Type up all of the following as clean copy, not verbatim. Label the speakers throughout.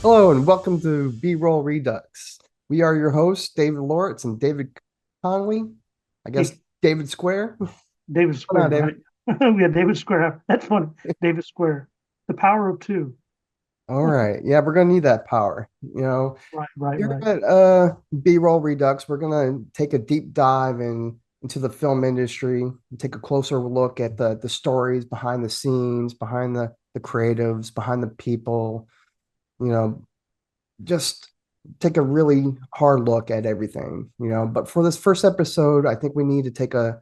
Speaker 1: Hello and welcome to Broll Redux. We are your hosts, David Lauritz and David Connolly. I guess
Speaker 2: Hey,
Speaker 1: David Square.
Speaker 2: David
Speaker 1: Come on,
Speaker 2: Square,
Speaker 1: David.
Speaker 2: right? We had David Square. That's funny. David Square. The power of two.
Speaker 1: All right. Yeah, we're gonna need that power.
Speaker 2: Right, right,
Speaker 1: Here
Speaker 2: right.
Speaker 1: at B-Roll Redux, we're gonna take a deep dive into the film industry and take a closer look at the stories behind the scenes, behind the creatives, behind the people, you know, just take a really hard look at everything. But for this first episode, I think we need to take a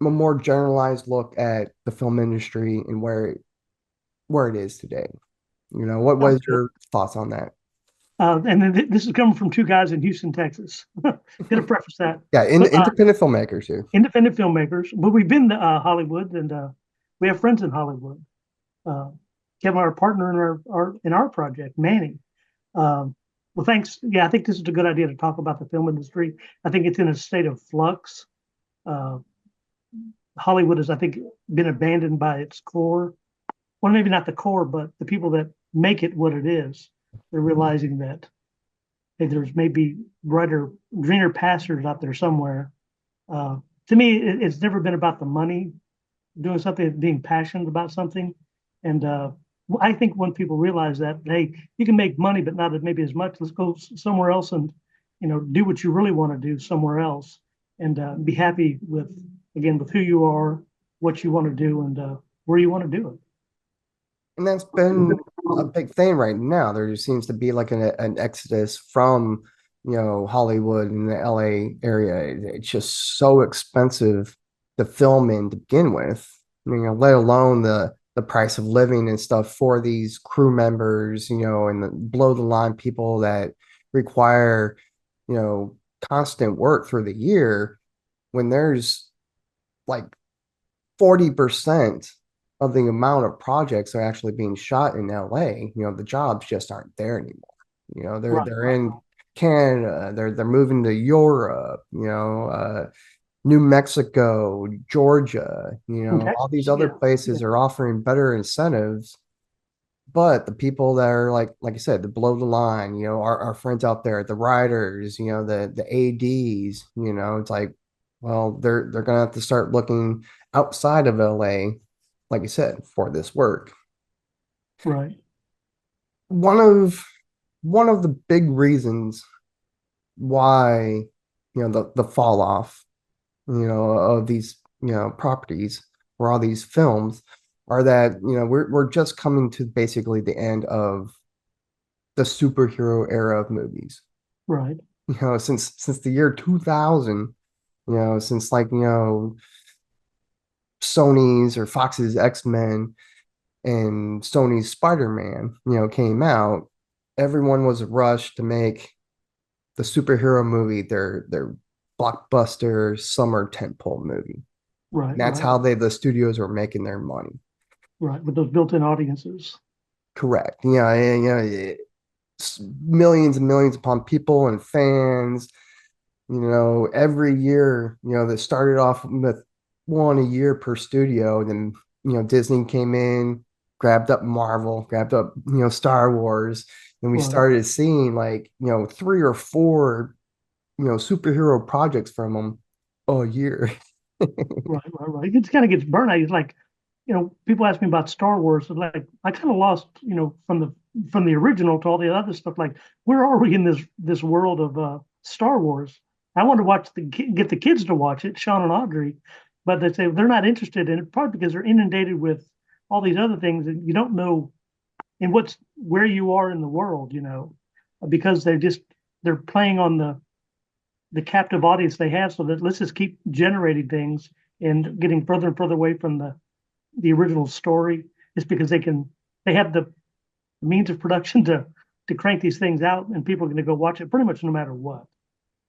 Speaker 1: more generalized look at the film industry and where it is today. What
Speaker 2: Sounds
Speaker 1: was
Speaker 2: good.
Speaker 1: your thoughts on that?
Speaker 2: And then this is coming from two guys in Houston, Texas. Gotta preface that.
Speaker 1: Yeah,
Speaker 2: But
Speaker 1: independent filmmakers here.
Speaker 2: independent filmmakers. But we've been to Hollywood, and we have friends in Hollywood. Uh, Kevin, our partner in our project, Manning. Well, thanks. Yeah, I think this is a good idea to talk about the film industry. I think it's in a state of flux. Uh, Hollywood has, I think, been abandoned by its core. Well, maybe not the core, but the people that make it what it is. They're realizing that hey, there's maybe brighter, greener pastures out there somewhere. Uh, to me, it's never been about the money, doing something, being passionate about something. And I think when people realize that, hey, you can make money, but not maybe as much. Let's go somewhere else and do what you really want to do somewhere else, and be happy with again with who you are, what you want to do, and where you want to do
Speaker 1: And that's been a big thing right now. There just seems to be like an exodus from, Hollywood and the LA area. It's just so expensive to film in to begin with. Let alone the price of living and stuff for these crew members, and the below the line people that require, you know, constant work through the year when there's like 40% of the amount of projects are actually being shot in LA, the jobs just aren't there anymore.
Speaker 2: right,
Speaker 1: They're in Canada, they're moving to Europe, New Mexico, Georgia,
Speaker 2: in
Speaker 1: all these
Speaker 2: Texas.
Speaker 1: other
Speaker 2: Yeah, yeah,
Speaker 1: places are offering better incentives. But the people that are like I said, the below the line, our friends out there, the writers, the ADs, it's like, well, they're gonna have to start looking outside of LA, like you said, for this work.
Speaker 2: right,
Speaker 1: One of one of the big reasons why, the fall off, of these, properties or all these films are that, we're just coming to basically the end of the superhero era of movies.
Speaker 2: right,
Speaker 1: Since the year 2000, since like, Sony's or Fox's X-Men and Sony's Spider-Man, came out, everyone was rushed to make the superhero movie their blockbuster summer tentpole movie.
Speaker 2: right,
Speaker 1: That's
Speaker 2: right,
Speaker 1: how the studios were making their money.
Speaker 2: right. With those built-in audiences.
Speaker 1: Correct. Millions and millions upon people and fans. Every year, that started off with one a year per studio. And then, Disney came in, grabbed up Marvel, grabbed up, Star Wars. And we
Speaker 2: Right,
Speaker 1: started seeing like, three or four, superhero projects from them a year.
Speaker 2: right, right, right. It kind of gets burnt out. It's like, people ask me about Star Wars. It's like I kind of lost, from the original to all the other stuff. Like, where are we in this world of Star Wars? I want to get the kids to watch it, Sean and Audrey, but they say they're not interested in it, probably because they're inundated with all these other things and you don't know in where you are in the world, because they're playing on the captive audience they have, so that let's just keep generating things and getting further and further away from the original story, is because they have the means of production to crank these things out, and people are going to go watch it pretty much no matter what.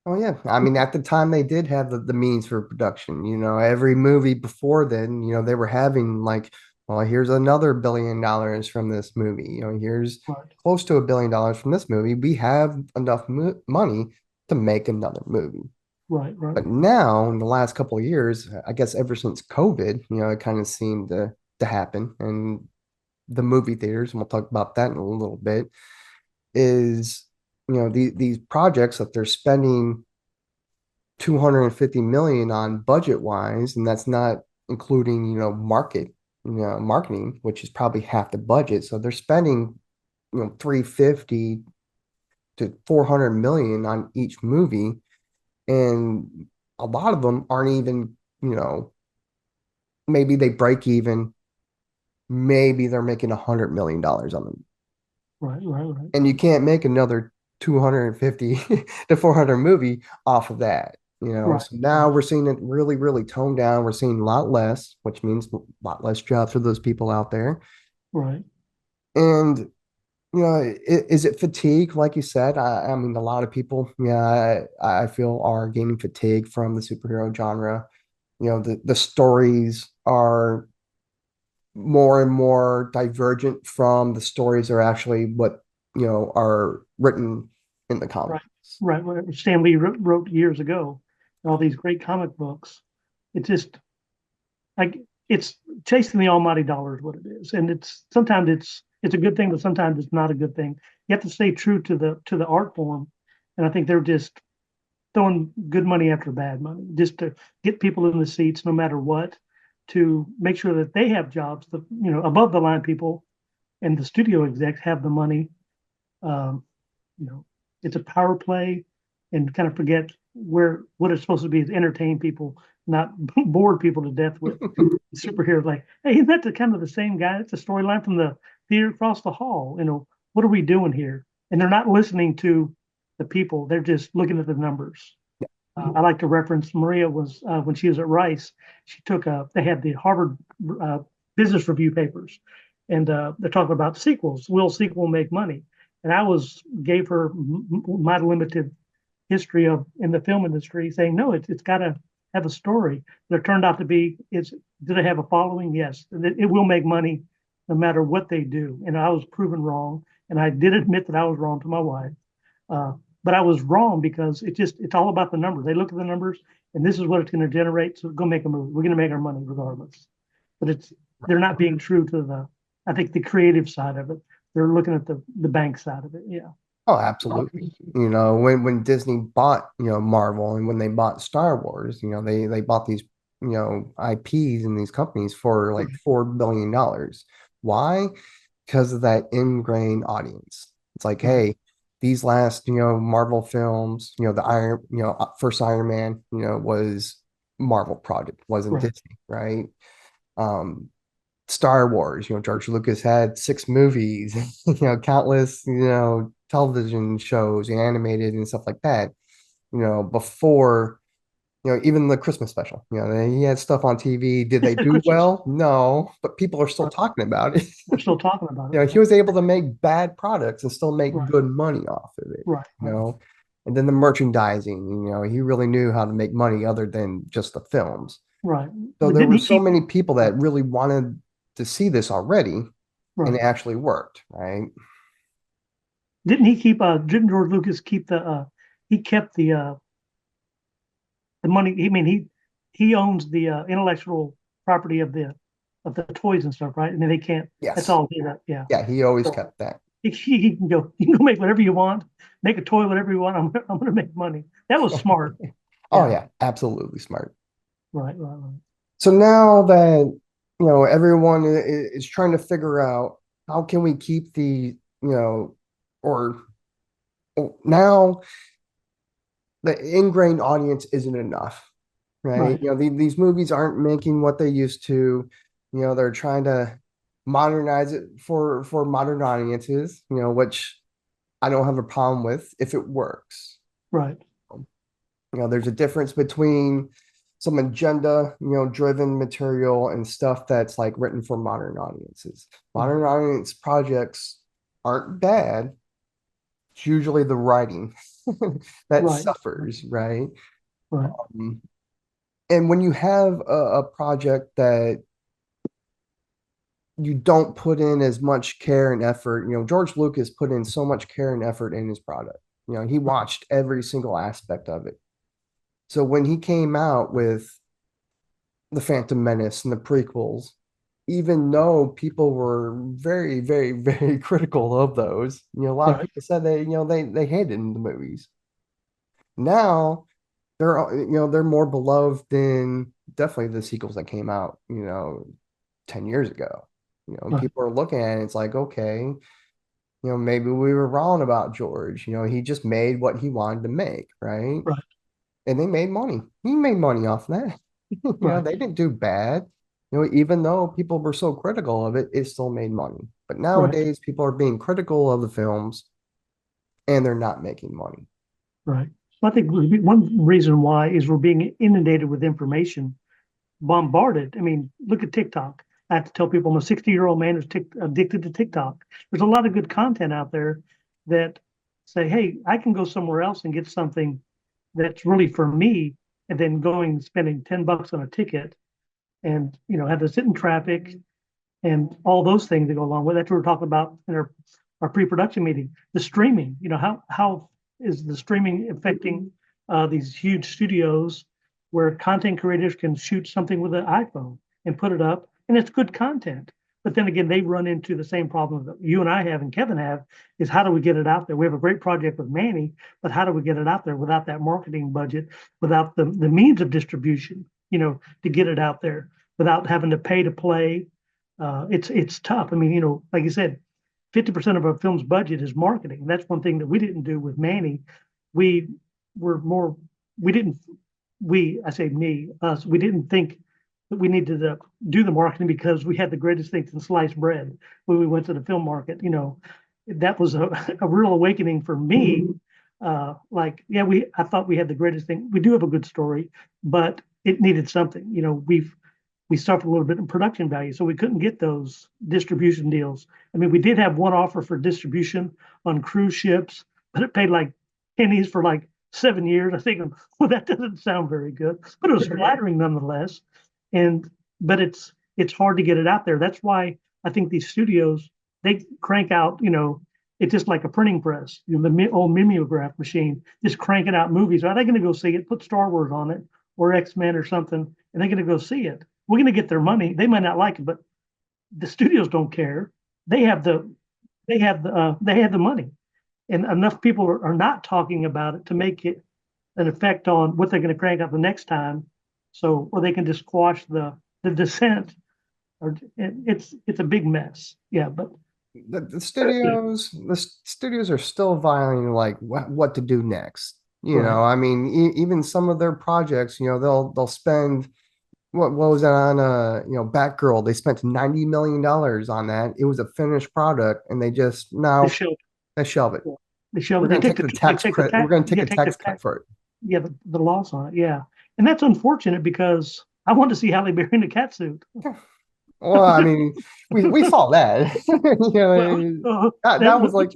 Speaker 1: Oh yeah. I mean, at the time they did have the means for production. Every movie before then, they were having like, well, here's another $1 billion from this movie. Here's
Speaker 2: Right,
Speaker 1: close to $1 billion from this movie. We have enough money to make another movie.
Speaker 2: right, right,
Speaker 1: But now, in the last couple of years, I guess ever since COVID, it kind of seemed to happen. And the movie theaters, and we'll talk about that in a little bit, is, these projects that they're spending 250 million on budget wise, and that's not including, marketing, which is probably half the budget. So they're spending, 350 to 400 million on each movie. And a lot of them aren't even, maybe they break even, maybe they're making $100 million on them.
Speaker 2: Right, right, right,
Speaker 1: And you can't make another 250 to 400 movie off of that.
Speaker 2: right,
Speaker 1: So now we're seeing it really, really toned down. We're seeing a lot less, which means a lot less jobs for those people out there.
Speaker 2: right,
Speaker 1: And is it fatigue? Like you said, I mean, a lot of people, yeah, I feel are gaining fatigue from the superhero genre. The stories are more and more divergent from the stories are actually what, are written in the
Speaker 2: right,
Speaker 1: comics.
Speaker 2: right. What Stan Lee wrote years ago, all these great comic books. It just like it's chasing the almighty dollar is what it is, and it's sometimes it's a good thing, but sometimes it's not a good thing. You have to stay true to the art form, and I think they're just throwing good money after bad money just to get people in the seats no matter what, to make sure that they have jobs. The above the line people and the studio execs have the money. Um, you know, it's a power play, and kind of forget where what it's supposed to be is entertain people, not bore people to death with superheroes. Like, hey, isn't that the kind of the same guy? It's a storyline from the theater across the hall. What are we doing here? And they're not listening to the people; they're just looking at the numbers. I like to reference Maria was when she was at Rice. She took they had the Harvard uh, business review papers, and they're talking about sequels. Will sequel make money? And I gave her my limited history of in the film industry, saying no, it's got to have a story. There turned out to be did it have a following? Yes, it will make money no matter what they do. And I was proven wrong, and I did admit that I was wrong to my wife. Uh, but I was wrong because it's all about the numbers. They look at the numbers and this is what it's going to generate. So go make a movie. We're going to make our money regardless. But they're not being true to I think the creative side of it. They're looking at the bank side of it. Yeah.
Speaker 1: Oh, absolutely. When Disney bought, Marvel, and when they bought Star Wars, they bought these, IPs and these companies for like $4 billion. Why? Because of that ingrained audience. It's like,
Speaker 2: Right.
Speaker 1: hey, these last, Marvel films, the first Iron Man, was Marvel project, wasn't
Speaker 2: Right.
Speaker 1: Disney, right? Um, Star Wars, George Lucas had six movies, countless, television shows, animated and stuff like that, before, even the Christmas special, he had stuff on TV. Did they do
Speaker 2: Christmas.
Speaker 1: well? No, but people are still
Speaker 2: Right.
Speaker 1: talking about it.
Speaker 2: We're still talking about it.
Speaker 1: He was able to make bad products and still make
Speaker 2: Right.
Speaker 1: good money off of it,
Speaker 2: Right.
Speaker 1: you
Speaker 2: Right.
Speaker 1: know. And then the merchandising, he really knew how to make money other than just the films.
Speaker 2: Right.
Speaker 1: So
Speaker 2: But
Speaker 1: there
Speaker 2: didn't
Speaker 1: were
Speaker 2: he
Speaker 1: so
Speaker 2: keep?
Speaker 1: many people
Speaker 2: Right.
Speaker 1: that really wanted to see this already, and it
Speaker 2: Right.
Speaker 1: actually worked, right?
Speaker 2: Didn't he keep? Didn't George Lucas keep the? He kept the money. I mean, he owns the intellectual property of the toys and stuff, right? And then they can't. That's
Speaker 1: Yes.
Speaker 2: all he got. Yeah.
Speaker 1: Yeah, he always
Speaker 2: So
Speaker 1: kept that.
Speaker 2: he can go. You can go make whatever you want. Make a toy, whatever you want. I'm gonna make money. That was smart.
Speaker 1: Oh
Speaker 2: Yeah.
Speaker 1: yeah, absolutely smart.
Speaker 2: Right. Right. Right.
Speaker 1: So now that everyone is trying to figure out how can we keep or now the ingrained audience isn't enough, right?
Speaker 2: Right.
Speaker 1: These movies aren't making what they used to. They're trying to modernize it for modern audiences, which I don't have a problem with if it works.
Speaker 2: Right.
Speaker 1: There's a difference between some agenda, driven material and stuff that's like written for modern audiences.
Speaker 2: Right.
Speaker 1: Modern audience projects aren't bad. It's usually the writing that
Speaker 2: Right.
Speaker 1: suffers, right?
Speaker 2: Right.
Speaker 1: Um, and when you have a project that you don't put in as much care and effort, George Lucas put in so much care and effort in his product. He watched every single aspect of it. So when he came out with the Phantom Menace and the prequels, even though people were very, very, very critical of those, a lot of
Speaker 2: Right,
Speaker 1: people said they hated the movies. Now they're more beloved than definitely the sequels that came out, 10 years ago. And
Speaker 2: right,
Speaker 1: people are looking at it, it's like, okay, maybe we were wrong about George. He just made what he wanted to make, right?
Speaker 2: right,
Speaker 1: And they made money. He made money off that.
Speaker 2: right,
Speaker 1: They didn't do bad. Even though people were so critical of it, it still made money. But
Speaker 2: right,
Speaker 1: nowadays, people are being critical of the films and they're not making money.
Speaker 2: right. So I think one reason why is we're being inundated with information, bombarded. I mean, look at TikTok. I have to tell people I'm a 60-year-old man who's addicted to TikTok. There's a lot of good content out there that say, hey, I can go somewhere else and get something that's really for me, and then going spending $10 on a ticket and have to sit in traffic and all those things that go along with it. That's what we we're talking about in our pre-production meeting. The streaming, how is the streaming affecting these huge studios where content creators can shoot something with an iPhone and put it up, and it's good content. But then again, they run into the same problem that you and I have and Kevin have, is how do we get it out there? We have a great project with Manny, but how do we get it out there without that marketing budget, without the means of distribution, to get it out there, without having to pay to play, it's tough. I mean, like you said, 50% of our film's budget is marketing. That's one thing that we didn't do with Manny. We were more, we didn't, I say me, us, we didn't think that we needed to do the marketing because we had the greatest things in sliced bread when we went to the film market. That was a real awakening for me. Like, yeah, I thought we had the greatest thing. We do have a good story, but it needed something. We suffered a little bit in production value, so we couldn't get those distribution deals. I mean, we did have one offer for distribution on cruise ships, but it paid like pennies for like 7 years. I think, well, that doesn't sound very good, but it was flattering nonetheless. And but it's hard to get it out there. That's why I think these studios, they crank out, it's just like a printing press, the old mimeograph machine, just cranking out movies. Are they going to go see it? Put Star Wars on it or X-Men or something, and they're going to go see it. We're going to get their money. They might not like it, but the studios don't care. They have the money, and enough people are not talking about it to make it an effect on what they're going to crank out the next time. So, or they can just squash the dissent. Or it's a big mess. Yeah, but
Speaker 1: The studios are still vying like what to do next.
Speaker 2: right.
Speaker 1: I mean, even some of their projects, they'll spend what was that on Batgirl? They spent $90 million on that. It was a finished product, and they just
Speaker 2: They
Speaker 1: now
Speaker 2: show
Speaker 1: they shelve it.
Speaker 2: they show
Speaker 1: We're
Speaker 2: they
Speaker 1: gonna
Speaker 2: take
Speaker 1: take
Speaker 2: the
Speaker 1: the
Speaker 2: they
Speaker 1: tax
Speaker 2: take the
Speaker 1: credit. We're
Speaker 2: tax
Speaker 1: gonna take
Speaker 2: yeah
Speaker 1: a
Speaker 2: take the
Speaker 1: tax
Speaker 2: tax
Speaker 1: cut for it.
Speaker 2: yeah the loss on it, yeah, and that's unfortunate because I want to see Halle Berry in a cat suit.
Speaker 1: Well, I mean, we saw that.
Speaker 2: Well,
Speaker 1: That was like,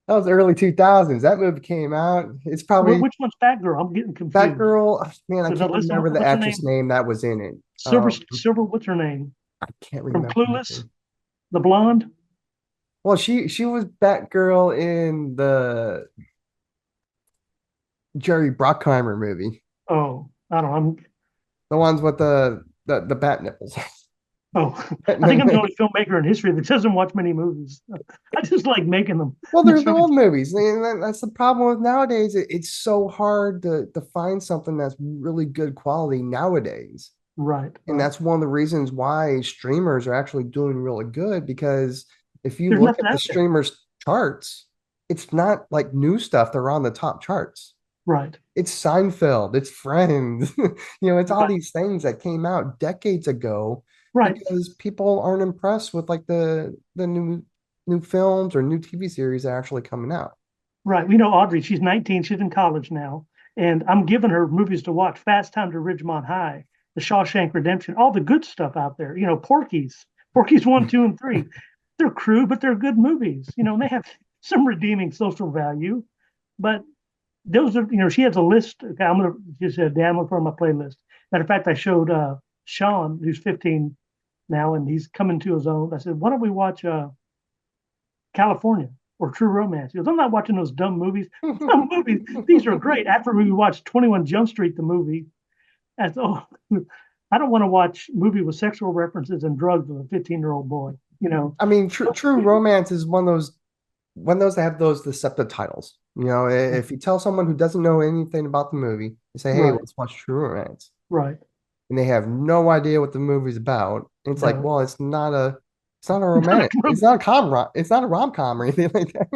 Speaker 1: that was early 2000s. That movie came out. It's probably
Speaker 2: which one's Batgirl? I'm getting confused.
Speaker 1: Batgirl. Man, I
Speaker 2: There's
Speaker 1: can't
Speaker 2: Alyssa,
Speaker 1: remember the
Speaker 2: what's her
Speaker 1: actress
Speaker 2: name?
Speaker 1: name that was in it.
Speaker 2: Silver, what's her name?
Speaker 1: I can't
Speaker 2: From
Speaker 1: remember her
Speaker 2: Clueless,
Speaker 1: name.
Speaker 2: the blonde.
Speaker 1: Well, she was Batgirl in the Jerry Bruckheimer movie,
Speaker 2: Oh, I don't know.
Speaker 1: the ones with the bat nipples.
Speaker 2: Oh, I think I'm the only filmmaker in history that doesn't watch many movies. I just like making them.
Speaker 1: Well, they're
Speaker 2: That's
Speaker 1: the
Speaker 2: really
Speaker 1: old movies. That's the problem with nowadays. It's so hard to find something that's really good quality nowadays.
Speaker 2: right,
Speaker 1: And
Speaker 2: right.
Speaker 1: that's one of the reasons why streamers are actually doing really good because if you
Speaker 2: There's
Speaker 1: look
Speaker 2: nothing
Speaker 1: at the
Speaker 2: out there.
Speaker 1: streamers charts, it's not like new stuff. They're on the top charts.
Speaker 2: Right,
Speaker 1: It's Seinfeld, it's Friends, it's all
Speaker 2: right,
Speaker 1: these things that came out decades ago
Speaker 2: right,
Speaker 1: because people aren't impressed with like the new films or new TV series that are actually coming out.
Speaker 2: right. We know Audrey. She's 19. She's in college now, and I'm giving her movies to watch. Fast Time to Ridgemont High, The Shawshank Redemption, all the good stuff out there. Porky's 1, 2, and 3. They're crude, but they're good movies. And they have some redeeming social value. But those are, she has a list. Okay, I'm gonna just download from my playlist. Matter of fact, I showed Sean, who's 15 now, and he's coming to his own. I said, why don't we watch California or True Romance? He goes, I'm not watching those dumb movies. Dumb movies. These are great. After we watched 21 Jump Street, the movie, I said, oh, I don't want to watch a movie with sexual references and drugs with a 15-year-old boy. You know,
Speaker 1: I mean, true romance is one of those that have those deceptive titles. You know, if you tell someone who doesn't know anything about the movie, you say, "Hey,
Speaker 2: right,
Speaker 1: let's watch True Romance,"
Speaker 2: right.
Speaker 1: and they have no idea what the movie's about. And it's like,
Speaker 2: No,
Speaker 1: well, it's not a romantic, it's not a it's not a rom com or anything like that.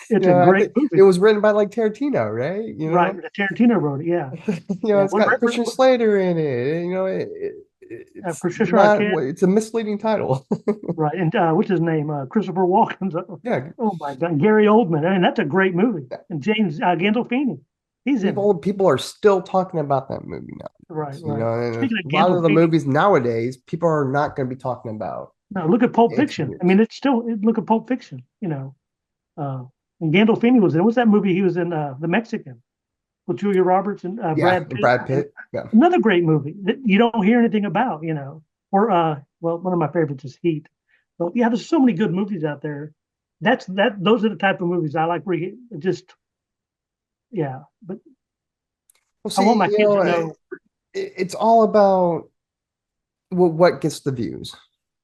Speaker 2: it's
Speaker 1: You
Speaker 2: a
Speaker 1: know, I
Speaker 2: great
Speaker 1: think it
Speaker 2: movie.
Speaker 1: was written by like Tarantino, right? You
Speaker 2: Right,
Speaker 1: know,
Speaker 2: Tarantino wrote it. Yeah, yeah.
Speaker 1: it's got Christian Slater in it. You know, it's
Speaker 2: Patricia
Speaker 1: not,
Speaker 2: Arquette.
Speaker 1: it's a misleading title.
Speaker 2: Right, and what's his name? Christopher Walken.
Speaker 1: Yeah,
Speaker 2: Oh my God, Gary Oldman. I mean, that's a great movie. And James Gandolfini, he's in it.
Speaker 1: people are still talking about that movie now.
Speaker 2: Right,
Speaker 1: You
Speaker 2: right.
Speaker 1: know, and
Speaker 2: Speaking
Speaker 1: a
Speaker 2: of
Speaker 1: lot of the
Speaker 2: Gandolfini,
Speaker 1: movies nowadays, people are not going to be talking about
Speaker 2: no, look at Pulp
Speaker 1: in 10
Speaker 2: Fiction. I
Speaker 1: years.
Speaker 2: mean, it's still look at Pulp Fiction. Uh, and Gandolfini was in. What's that movie? He was in The Mexican with Julia Roberts and
Speaker 1: Yeah,
Speaker 2: Brad
Speaker 1: and
Speaker 2: Pitt.
Speaker 1: Brad
Speaker 2: And
Speaker 1: Pitt. Yeah.
Speaker 2: another great movie that you don't hear anything about. Or well, one of my favorites is Heat. But yeah, there's so many good movies out there. Those are the type of movies I like. Where you just yeah, but
Speaker 1: Well,
Speaker 2: I want
Speaker 1: see,
Speaker 2: my kids to know.
Speaker 1: it's all about what gets the views,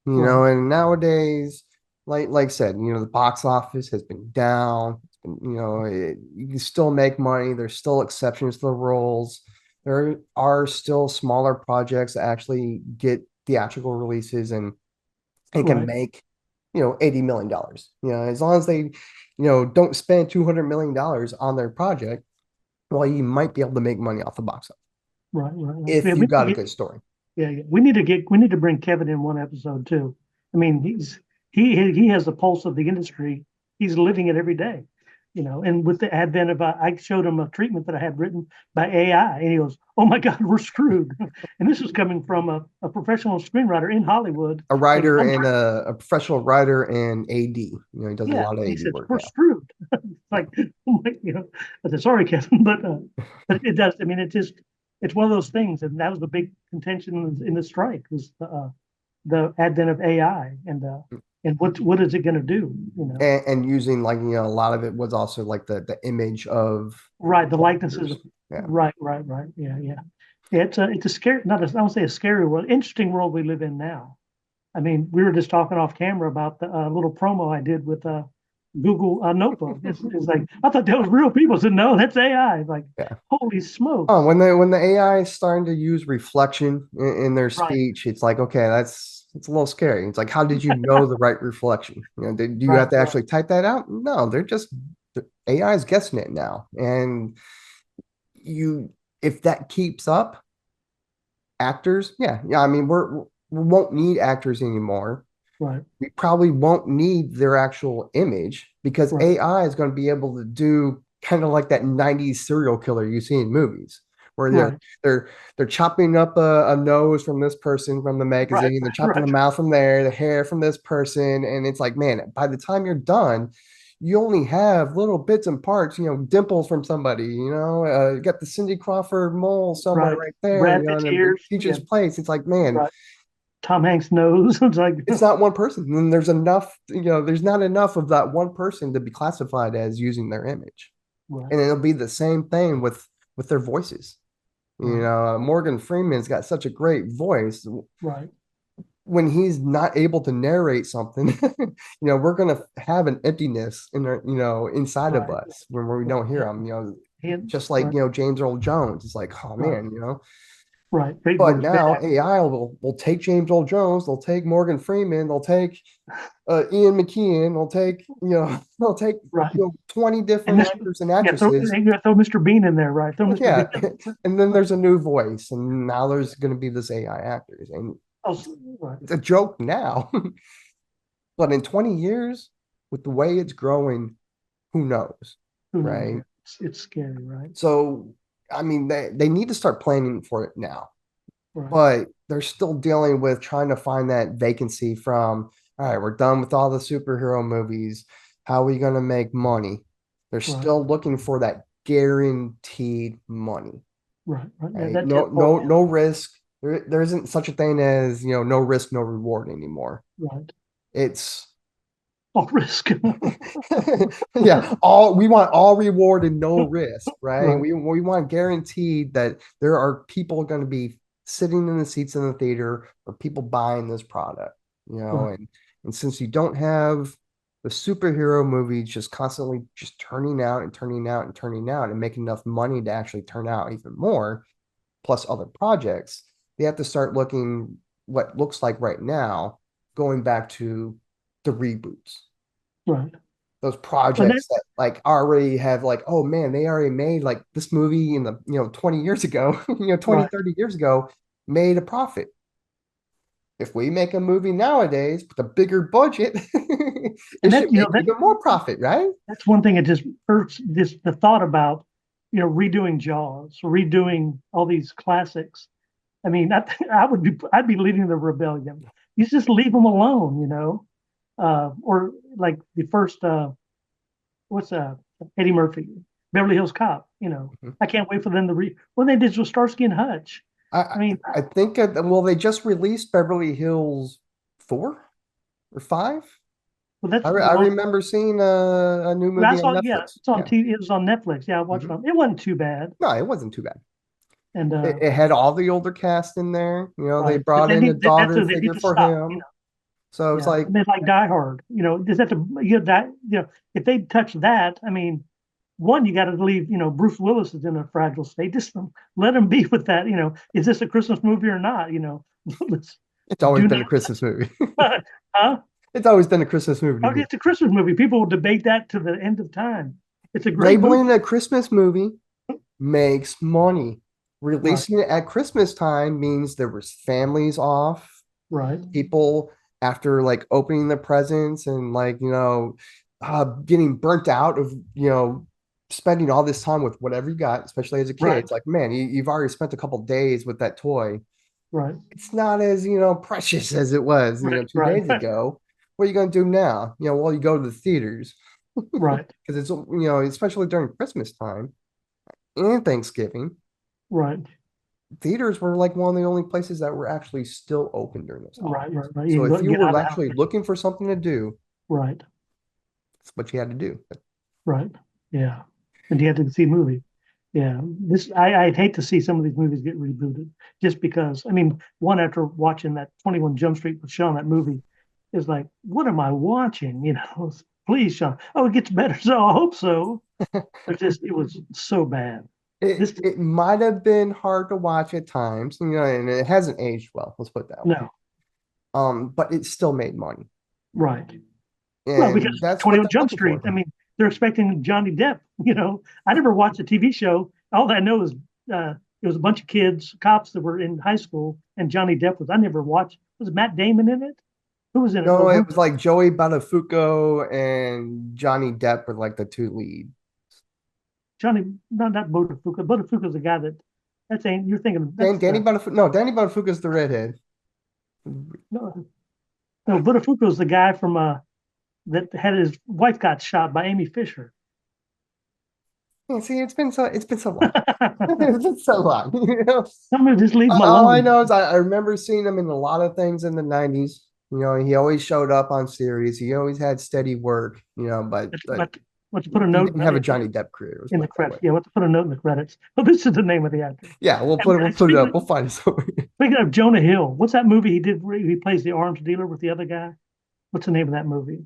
Speaker 1: you know,
Speaker 2: Right,
Speaker 1: and nowadays, like I said, you know, the box office has been down. It's been, you know, you can still make money. There's still exceptions to the rules. There are still smaller projects that actually get theatrical releases and can
Speaker 2: right,
Speaker 1: make, you know, $80 million. You know, as long as they, you know, don't spend $200 million on their project, well, you might be able to make money off the box office
Speaker 2: right. Yeah,
Speaker 1: if you got a good story.
Speaker 2: yeah. We need to bring Kevin in one episode too. I mean, he has the pulse of the industry. He's living it every day. And with the advent of I showed him a treatment that I had written by AI, and he goes, "Oh my God, we're screwed." And this was coming from a professional screenwriter in Hollywood
Speaker 1: A
Speaker 2: that goes,
Speaker 1: writer
Speaker 2: "Oh
Speaker 1: and
Speaker 2: my,
Speaker 1: a professional writer and AD. You know, he does a
Speaker 2: yeah."
Speaker 1: lot of
Speaker 2: He
Speaker 1: AD
Speaker 2: says,
Speaker 1: work
Speaker 2: "We're
Speaker 1: now.
Speaker 2: screwed."
Speaker 1: Yeah.
Speaker 2: Like, oh my, I said, "Sorry, Kevin," but it does. I mean, it's one of those things, and that was the big contention in the strike was the advent of AI and what is it going to do?
Speaker 1: And using like, you know, a lot of it was also like the image of
Speaker 2: Right, the likenesses.
Speaker 1: characters. Yeah.
Speaker 2: Right. Yeah. Yeah, it's a scary, not a, I don't say a scary world, interesting world we live in now. I mean, we were just talking off camera about the little promo I did with Google Notebook. It's like I thought that was real people. I said no, that's AI. Like,
Speaker 1: Yeah.
Speaker 2: holy
Speaker 1: Oh,
Speaker 2: smokes!
Speaker 1: when the AI is starting to use reflection in their
Speaker 2: Right,
Speaker 1: speech, it's like, okay, it's a little scary. It's like, how did you know the right reflection? You know, do you have to
Speaker 2: right,
Speaker 1: actually type that out? No, the AI is guessing it now. And you, if that keeps up, actors, yeah. I mean, we won't need actors anymore.
Speaker 2: right,
Speaker 1: We probably won't need their actual image because
Speaker 2: right,
Speaker 1: AI is going to be able to do kind of like that 90s serial killer you see in movies where
Speaker 2: right,
Speaker 1: they're chopping up a nose from this person from the
Speaker 2: right,
Speaker 1: magazine, they're chopping the
Speaker 2: right,
Speaker 1: mouth from there, the hair from this person, and it's like, man, by the time you're done, you only have little bits and parts, you know, dimples from somebody, you know, you got the Cindy Crawford mole somewhere
Speaker 2: right.
Speaker 1: right there, you
Speaker 2: Brad
Speaker 1: know,
Speaker 2: Pitt's
Speaker 1: and the
Speaker 2: ears. Yeah,
Speaker 1: teacher's place. It's like, man,
Speaker 2: right. Tom Hanks' nose. It's like
Speaker 1: it's not one person. And there's enough, you know, there's not enough of that one person to be classified as using their image.
Speaker 2: right,
Speaker 1: And it'll be the same thing with their voices. You
Speaker 2: right,
Speaker 1: know, Morgan Freeman's got such a great voice.
Speaker 2: right,
Speaker 1: When he's not able to narrate something, you know, we're gonna have an emptiness in our, you know, inside of
Speaker 2: right,
Speaker 1: us when we
Speaker 2: right.
Speaker 1: don't hear him. You know,
Speaker 2: And
Speaker 1: just like,
Speaker 2: right,
Speaker 1: you know, James Earl Jones. It's like, oh
Speaker 2: right,
Speaker 1: man, you know.
Speaker 2: right. Great
Speaker 1: But
Speaker 2: voice, great
Speaker 1: now
Speaker 2: actor.
Speaker 1: AI will take James Earl Jones, they'll take Morgan Freeman, they'll take Ian McKean, they'll take, you know, they'll take,
Speaker 2: Right.
Speaker 1: you know, 20
Speaker 2: And
Speaker 1: different
Speaker 2: this,
Speaker 1: actors and
Speaker 2: yeah,
Speaker 1: actresses.
Speaker 2: throw Mr. Bean in there, right? Throw Mr. Bean.
Speaker 1: Yeah. And then there's a new voice, and now there's going to be this AI actors. And
Speaker 2: Oh, right.
Speaker 1: it's a joke now. But in 20 years, with the way it's growing, who knows?
Speaker 2: Who knows?
Speaker 1: Right.
Speaker 2: Yeah. It's scary, right?
Speaker 1: So, I mean, they need to start planning for it now,
Speaker 2: Right,
Speaker 1: but they're still dealing with trying to find that vacancy from, all right, we're done with all the superhero movies. How are we going to make money? They're
Speaker 2: right,
Speaker 1: still looking for that guaranteed money,
Speaker 2: right. Yeah,
Speaker 1: right?
Speaker 2: that 10 point.
Speaker 1: No risk. There isn't such a thing as, you know, no risk, no reward anymore.
Speaker 2: Right.
Speaker 1: It's
Speaker 2: All risk.
Speaker 1: yeah, all we want all reward and no risk, right?
Speaker 2: Right,
Speaker 1: We want guaranteed that there are people going to be sitting in the seats in the theater or people buying this product,
Speaker 2: Right.
Speaker 1: and since you don't have the superhero movies just constantly just turning out and turning out and turning out and making enough money to actually turn out even more, plus other projects, they have to start looking what looks like right now, going back to the reboots,
Speaker 2: Right.
Speaker 1: those
Speaker 2: And that,
Speaker 1: projects that like already have like, oh man, they already made like this movie in the 20 years ago, 20,
Speaker 2: right.
Speaker 1: 30 years ago, made a profit. If we make a movie nowadays with a bigger budget, it
Speaker 2: And
Speaker 1: should
Speaker 2: that,
Speaker 1: make even more profit, right?
Speaker 2: that's one thing that just hurts this the thought about, redoing Jaws, redoing all these classics. I mean, I'd be leading the rebellion. You just leave them alone, or like the first what's Eddie Murphy, Beverly Hills Cop. I can't wait for them to when they did with Starsky and Hutch.
Speaker 1: I
Speaker 2: I mean,
Speaker 1: I think well, they just released Beverly Hills 4 or 5.
Speaker 2: well, that's
Speaker 1: I
Speaker 2: well,
Speaker 1: remember seeing a new
Speaker 2: I
Speaker 1: movie on
Speaker 2: saw. Yeah,
Speaker 1: Netflix.
Speaker 2: it's on
Speaker 1: Yeah.
Speaker 2: TV. It was on Netflix. Yeah, I watched
Speaker 1: Mhm.
Speaker 2: it. It wasn't too bad.
Speaker 1: No, it wasn't too bad.
Speaker 2: And
Speaker 1: It had all the older cast in there. They
Speaker 2: right, but
Speaker 1: brought
Speaker 2: they
Speaker 1: in a
Speaker 2: need that's
Speaker 1: daughter
Speaker 2: what they need
Speaker 1: figure
Speaker 2: to
Speaker 1: for
Speaker 2: stop.
Speaker 1: him. So it's
Speaker 2: Yeah,
Speaker 1: like,
Speaker 2: and then like Die Hard. Does that that if they touch that, I mean, one you got to leave. Bruce Willis is in a fragile state. Just let him be with that. Is this a Christmas movie or not? Let's
Speaker 1: it's always
Speaker 2: do
Speaker 1: been a Christmas movie.
Speaker 2: not. Huh?
Speaker 1: It's always been a Christmas movie to
Speaker 2: Oh,
Speaker 1: me.
Speaker 2: it's a Christmas movie. People will debate that to the end of time. It's a great
Speaker 1: Labeling
Speaker 2: movie.
Speaker 1: a Christmas movie makes money.
Speaker 2: Right,
Speaker 1: Releasing it at Christmas time means there was families off,
Speaker 2: right,
Speaker 1: people after like opening the presents and like, getting burnt out of, spending all this time with whatever you got, especially as a kid.
Speaker 2: right,
Speaker 1: It's like, man, you've already spent a couple days with that toy.
Speaker 2: right,
Speaker 1: It's not as, precious as it was,
Speaker 2: right,
Speaker 1: 2 days
Speaker 2: right,
Speaker 1: ago. What are you going to do now? Well, you go to the theaters
Speaker 2: right,
Speaker 1: because it's, especially during Christmas time and Thanksgiving,
Speaker 2: right,
Speaker 1: theaters were like one of the only places that were actually still open during those
Speaker 2: right,
Speaker 1: holidays.
Speaker 2: right, right. You
Speaker 1: So
Speaker 2: can
Speaker 1: if
Speaker 2: go
Speaker 1: you
Speaker 2: get out of
Speaker 1: were
Speaker 2: the house.
Speaker 1: actually looking for something to do,
Speaker 2: Right,
Speaker 1: that's what you had to do.
Speaker 2: right. Yeah. And you had to see a movie. Yeah. I'd hate to see some of these movies get rebooted just because, I mean, one after watching that 21 Jump Street with Sean, that movie is like, what am I watching? Please, Sean. Oh, it gets better. So I hope so. It was so bad.
Speaker 1: It
Speaker 2: This,
Speaker 1: it might have been hard to watch at times, and it hasn't aged well. Let's put it that way.
Speaker 2: no,
Speaker 1: But it still made money,
Speaker 2: right. Well,
Speaker 1: and
Speaker 2: because
Speaker 1: that's what
Speaker 2: 21
Speaker 1: they're
Speaker 2: Jump
Speaker 1: looking
Speaker 2: Street,
Speaker 1: for.
Speaker 2: I mean, they're expecting Johnny Depp. I never watched a TV show. All I know is it was a bunch of kids, cops that were in high school, and Johnny Depp was. I never watched. Was Matt Damon in it? Who was in it?
Speaker 1: No, it was like Joey Buttafuoco and Johnny Depp were like the two lead.
Speaker 2: Johnny, not Botafuca. Botafuca's the guy that's ain't you're thinking
Speaker 1: Dan,
Speaker 2: that's
Speaker 1: Danny Buttafuoco. No, Danny Buttafuoco is the redhead.
Speaker 2: no, no, Botafuca's the guy from that had his wife got shot by Amy Fisher.
Speaker 1: Yeah, see, it's been so long. It's been so long.
Speaker 2: I'm gonna just leave him
Speaker 1: All I
Speaker 2: alone.
Speaker 1: know is I remember seeing him in a lot of things in the 90s. He always showed up on series. He always had steady work, but
Speaker 2: Let's, let's put a
Speaker 1: he
Speaker 2: note
Speaker 1: didn't have a Johnny Depp career, let's
Speaker 2: in
Speaker 1: put
Speaker 2: the
Speaker 1: it that way.
Speaker 2: credits. Yeah, let's put a note in the credits. But this is the name of the actor.
Speaker 1: Yeah,
Speaker 2: And
Speaker 1: we'll put it up. We'll find it somewhere.
Speaker 2: speaking of Jonah Hill, what's that movie he did where he plays the arms dealer with the other guy? What's the name of that movie?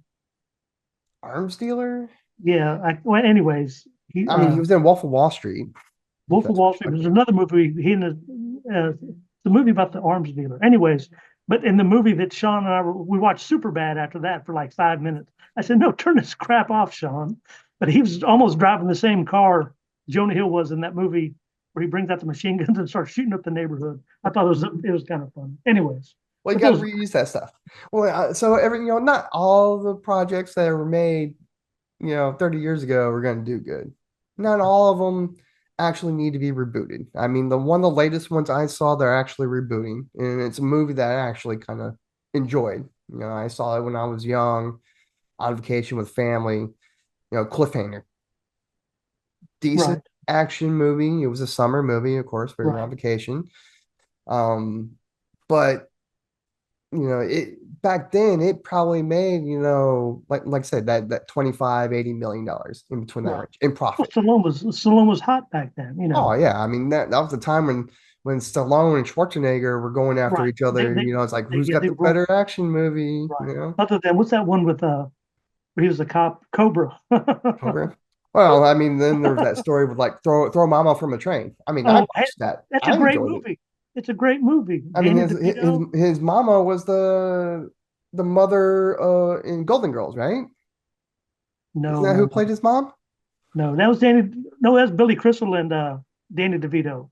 Speaker 1: Arms dealer?
Speaker 2: Yeah. Well, anyways, he
Speaker 1: I mean, he was in Wolf of Wall Street, if
Speaker 2: Wolf of
Speaker 1: that's what
Speaker 2: Wall
Speaker 1: you're
Speaker 2: Street. There's
Speaker 1: talking about.
Speaker 2: another movie. The movie about the arms dealer. Anyways, but in the movie that Sean and we watched Superbad after that for like 5 minutes. I said, no, turn this crap off, Sean. But he was almost driving the same car Jonah Hill was in that movie where he brings out the machine guns and starts shooting up the neighborhood. I thought it was kind of fun. Anyways,
Speaker 1: Well, you
Speaker 2: but
Speaker 1: got to
Speaker 2: those
Speaker 1: reuse that stuff. Well, so not all the projects that were made, 30 years ago are going to do good. Not all of them actually need to be rebooted. I mean, the latest ones I saw, they're actually rebooting, and it's a movie that I actually kind of enjoyed. I saw it when I was young, on vacation with family. Cliffhanger, decent
Speaker 2: right,
Speaker 1: action movie. It was a summer movie, of course. We were on
Speaker 2: right,
Speaker 1: vacation. Um, but it back then it probably made, like I said, that 25-80 million dollars in between that
Speaker 2: right.
Speaker 1: range in
Speaker 2: Well,
Speaker 1: profit.
Speaker 2: Stallone was hot back then.
Speaker 1: Oh yeah, I mean that was the time when when Stallone and Schwarzenegger were going after
Speaker 2: right.
Speaker 1: each other, it's like who's
Speaker 2: Yeah,
Speaker 1: got
Speaker 2: they
Speaker 1: the
Speaker 2: were
Speaker 1: better action movie,
Speaker 2: right. Other than what's that one with where he was a cop, Cobra.
Speaker 1: Okay. Well, I mean, then there was that story with like throw mama from a train. I mean, I
Speaker 2: Oh,
Speaker 1: watched that.
Speaker 2: that's a
Speaker 1: I
Speaker 2: great
Speaker 1: enjoyed it.
Speaker 2: movie. It's a great movie.
Speaker 1: I mean,
Speaker 2: Danny DeVito.
Speaker 1: his mama was the mother in Golden Girls, right? Isn't
Speaker 2: No,
Speaker 1: that who
Speaker 2: no,
Speaker 1: played
Speaker 2: no,
Speaker 1: his mom?
Speaker 2: no. That was Danny. No, that's Billy Crystal and Danny DeVito.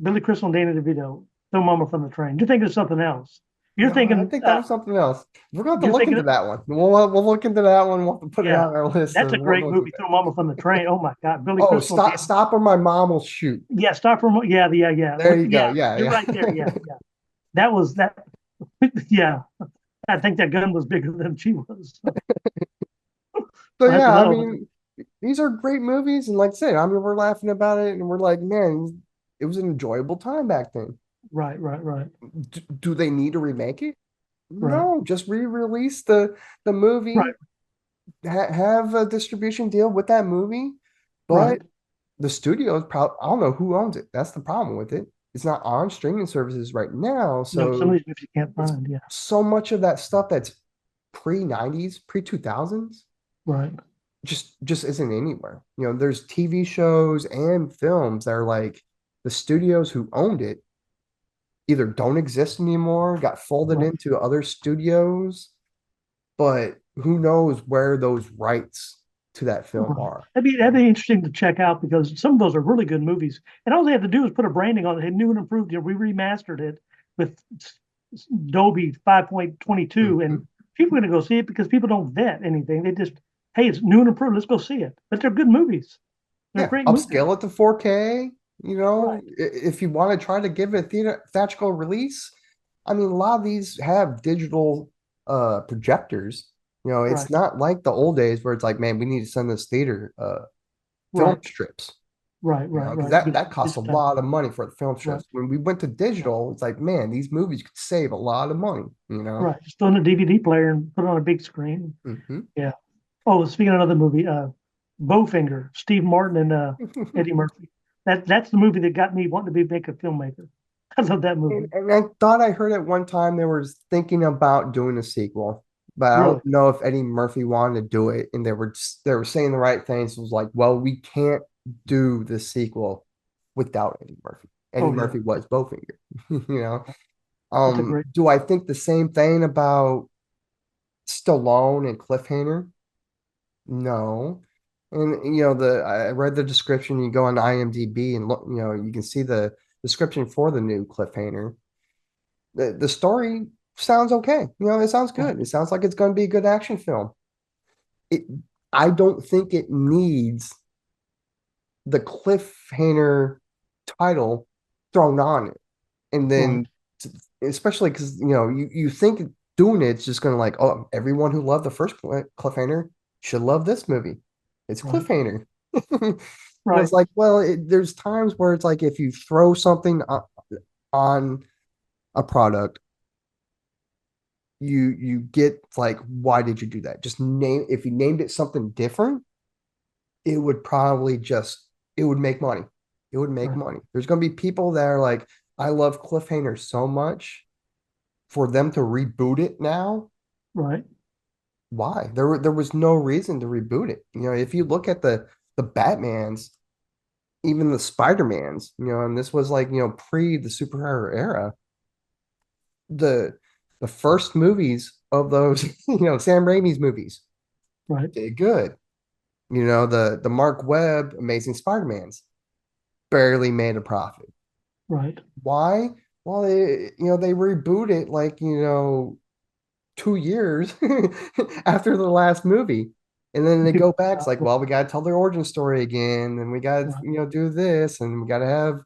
Speaker 2: Billy Crystal and Danny DeVito. Throw Mama from the Train. You're thinking of something else. You're
Speaker 1: No, I
Speaker 2: thinking.
Speaker 1: think that was something else. We're going to have to
Speaker 2: You're
Speaker 1: look
Speaker 2: thinking.
Speaker 1: into that one. We'll look into that one. We'll have to put it
Speaker 2: Yeah,
Speaker 1: on our list
Speaker 2: that's
Speaker 1: of
Speaker 2: a
Speaker 1: what
Speaker 2: great
Speaker 1: ones we
Speaker 2: movie. Throw Mama from the Train. Oh my God, Billy
Speaker 1: Oh,
Speaker 2: Crystal.
Speaker 1: stop! Stop or my mom will shoot.
Speaker 2: Yeah, stop for yeah, yeah, yeah.
Speaker 1: There you go.
Speaker 2: Yeah,
Speaker 1: Yeah,
Speaker 2: you're right there.
Speaker 1: yeah.
Speaker 2: Yeah, yeah. That was that. Yeah, I think that gun was bigger than she was.
Speaker 1: So
Speaker 2: I have to
Speaker 1: yeah, I
Speaker 2: know.
Speaker 1: mean, these are great movies, and like I said, I mean, we're laughing about it, and we're like, man, it was an enjoyable time back then.
Speaker 2: Right, right, right,
Speaker 1: Do they need to remake it?
Speaker 2: right,
Speaker 1: No, just re-release the movie,
Speaker 2: right,
Speaker 1: have a distribution deal with that movie,
Speaker 2: right.
Speaker 1: but the studio is probably I don't know who owns it. That's the problem with it. It's not on streaming services right now,
Speaker 2: No, some of
Speaker 1: so
Speaker 2: these movies you can't
Speaker 1: it's
Speaker 2: find. Yeah,
Speaker 1: so much of that stuff that's pre-90s, pre-2000s
Speaker 2: right,
Speaker 1: just isn't anywhere. There's TV shows and films that are like the studios who owned it either don't exist anymore, got folded
Speaker 2: right.
Speaker 1: into other studios, but who knows where those rights to that film
Speaker 2: Right.
Speaker 1: are.
Speaker 2: That'd be interesting to check out because some of those are really good movies. And all they have to do is put a branding on it. Hey, new and improved. We remastered it with Dolby 5.22,
Speaker 1: Mhm.
Speaker 2: and people are going to go see it because people don't vet anything. They just, hey, it's new and improved. Let's go see it. But they're good movies. They're
Speaker 1: Yeah,
Speaker 2: great movies.
Speaker 1: upscale it to 4K.
Speaker 2: Right.
Speaker 1: If you want to try to give it a theatrical release, I mean, a lot of these have digital projectors. It's
Speaker 2: Right.
Speaker 1: not like the old days where it's like, man, we need to send this theater film
Speaker 2: Right.
Speaker 1: strips.
Speaker 2: Right. Right.
Speaker 1: Because
Speaker 2: Right.
Speaker 1: that costs a
Speaker 2: Digitized.
Speaker 1: lot of money for the film
Speaker 2: Right.
Speaker 1: strips. When we went to
Speaker 2: Right.
Speaker 1: digital, it's like, man, these movies could save a lot of money.
Speaker 2: Right. Just throw in a DVD player and put it on a big screen.
Speaker 1: Hmm.
Speaker 2: Yeah. Oh, speaking of another movie, Bowfinger, Steve Martin and Eddie Murphy. That's the movie that got me wanting to make a filmmaker. I love that movie.
Speaker 1: And I thought I heard at one time they were thinking about doing a sequel, but I
Speaker 2: Really?
Speaker 1: don't know if Eddie Murphy wanted to do it. And they were saying the right things. It was like, well, we can't do the sequel without Eddie Murphy. Eddie
Speaker 2: Oh yeah,
Speaker 1: Murphy was Bowfinger. you know.
Speaker 2: that's a great.
Speaker 1: Do I think the same thing about Stallone and Cliffhanger? No. And the I read the description. You go on IMDb and look, you can see the description for the new Cliffhanger. The story sounds okay. It sounds
Speaker 2: Right,
Speaker 1: good. It sounds like it's going to be a good action film. It I don't think it needs the Cliffhanger title thrown on it. And
Speaker 2: right,
Speaker 1: then especially because you think doing it's just going to like, oh, everyone who loved the first Cliffhanger should love this movie. It's
Speaker 2: right,
Speaker 1: Cliffhanger. It's
Speaker 2: right,
Speaker 1: like, well, there's times where it's like if you throw something on a product, you get like, why did you do that? Just name if you named it something different, it would probably just it would make money. It would make
Speaker 2: right,
Speaker 1: money. There's going to be people that are like, I love Cliffhanger so much. For them to reboot it now,
Speaker 2: right,
Speaker 1: why? There was no reason to reboot it. If you look at the Batmans, even the Spider-Mans, and this was like, pre the superhero era, the the first movies of those, Sam Raimi's movies
Speaker 2: right,
Speaker 1: did good. The Mark Webb Amazing Spider-Mans barely made a profit.
Speaker 2: right.
Speaker 1: Why? Well, they reboot it like, 2 years after the last movie. And then
Speaker 2: And
Speaker 1: they
Speaker 2: people,
Speaker 1: go back. It's like, well, we got to tell their origin story again. And we got to,
Speaker 2: right,
Speaker 1: do this. And we got to have,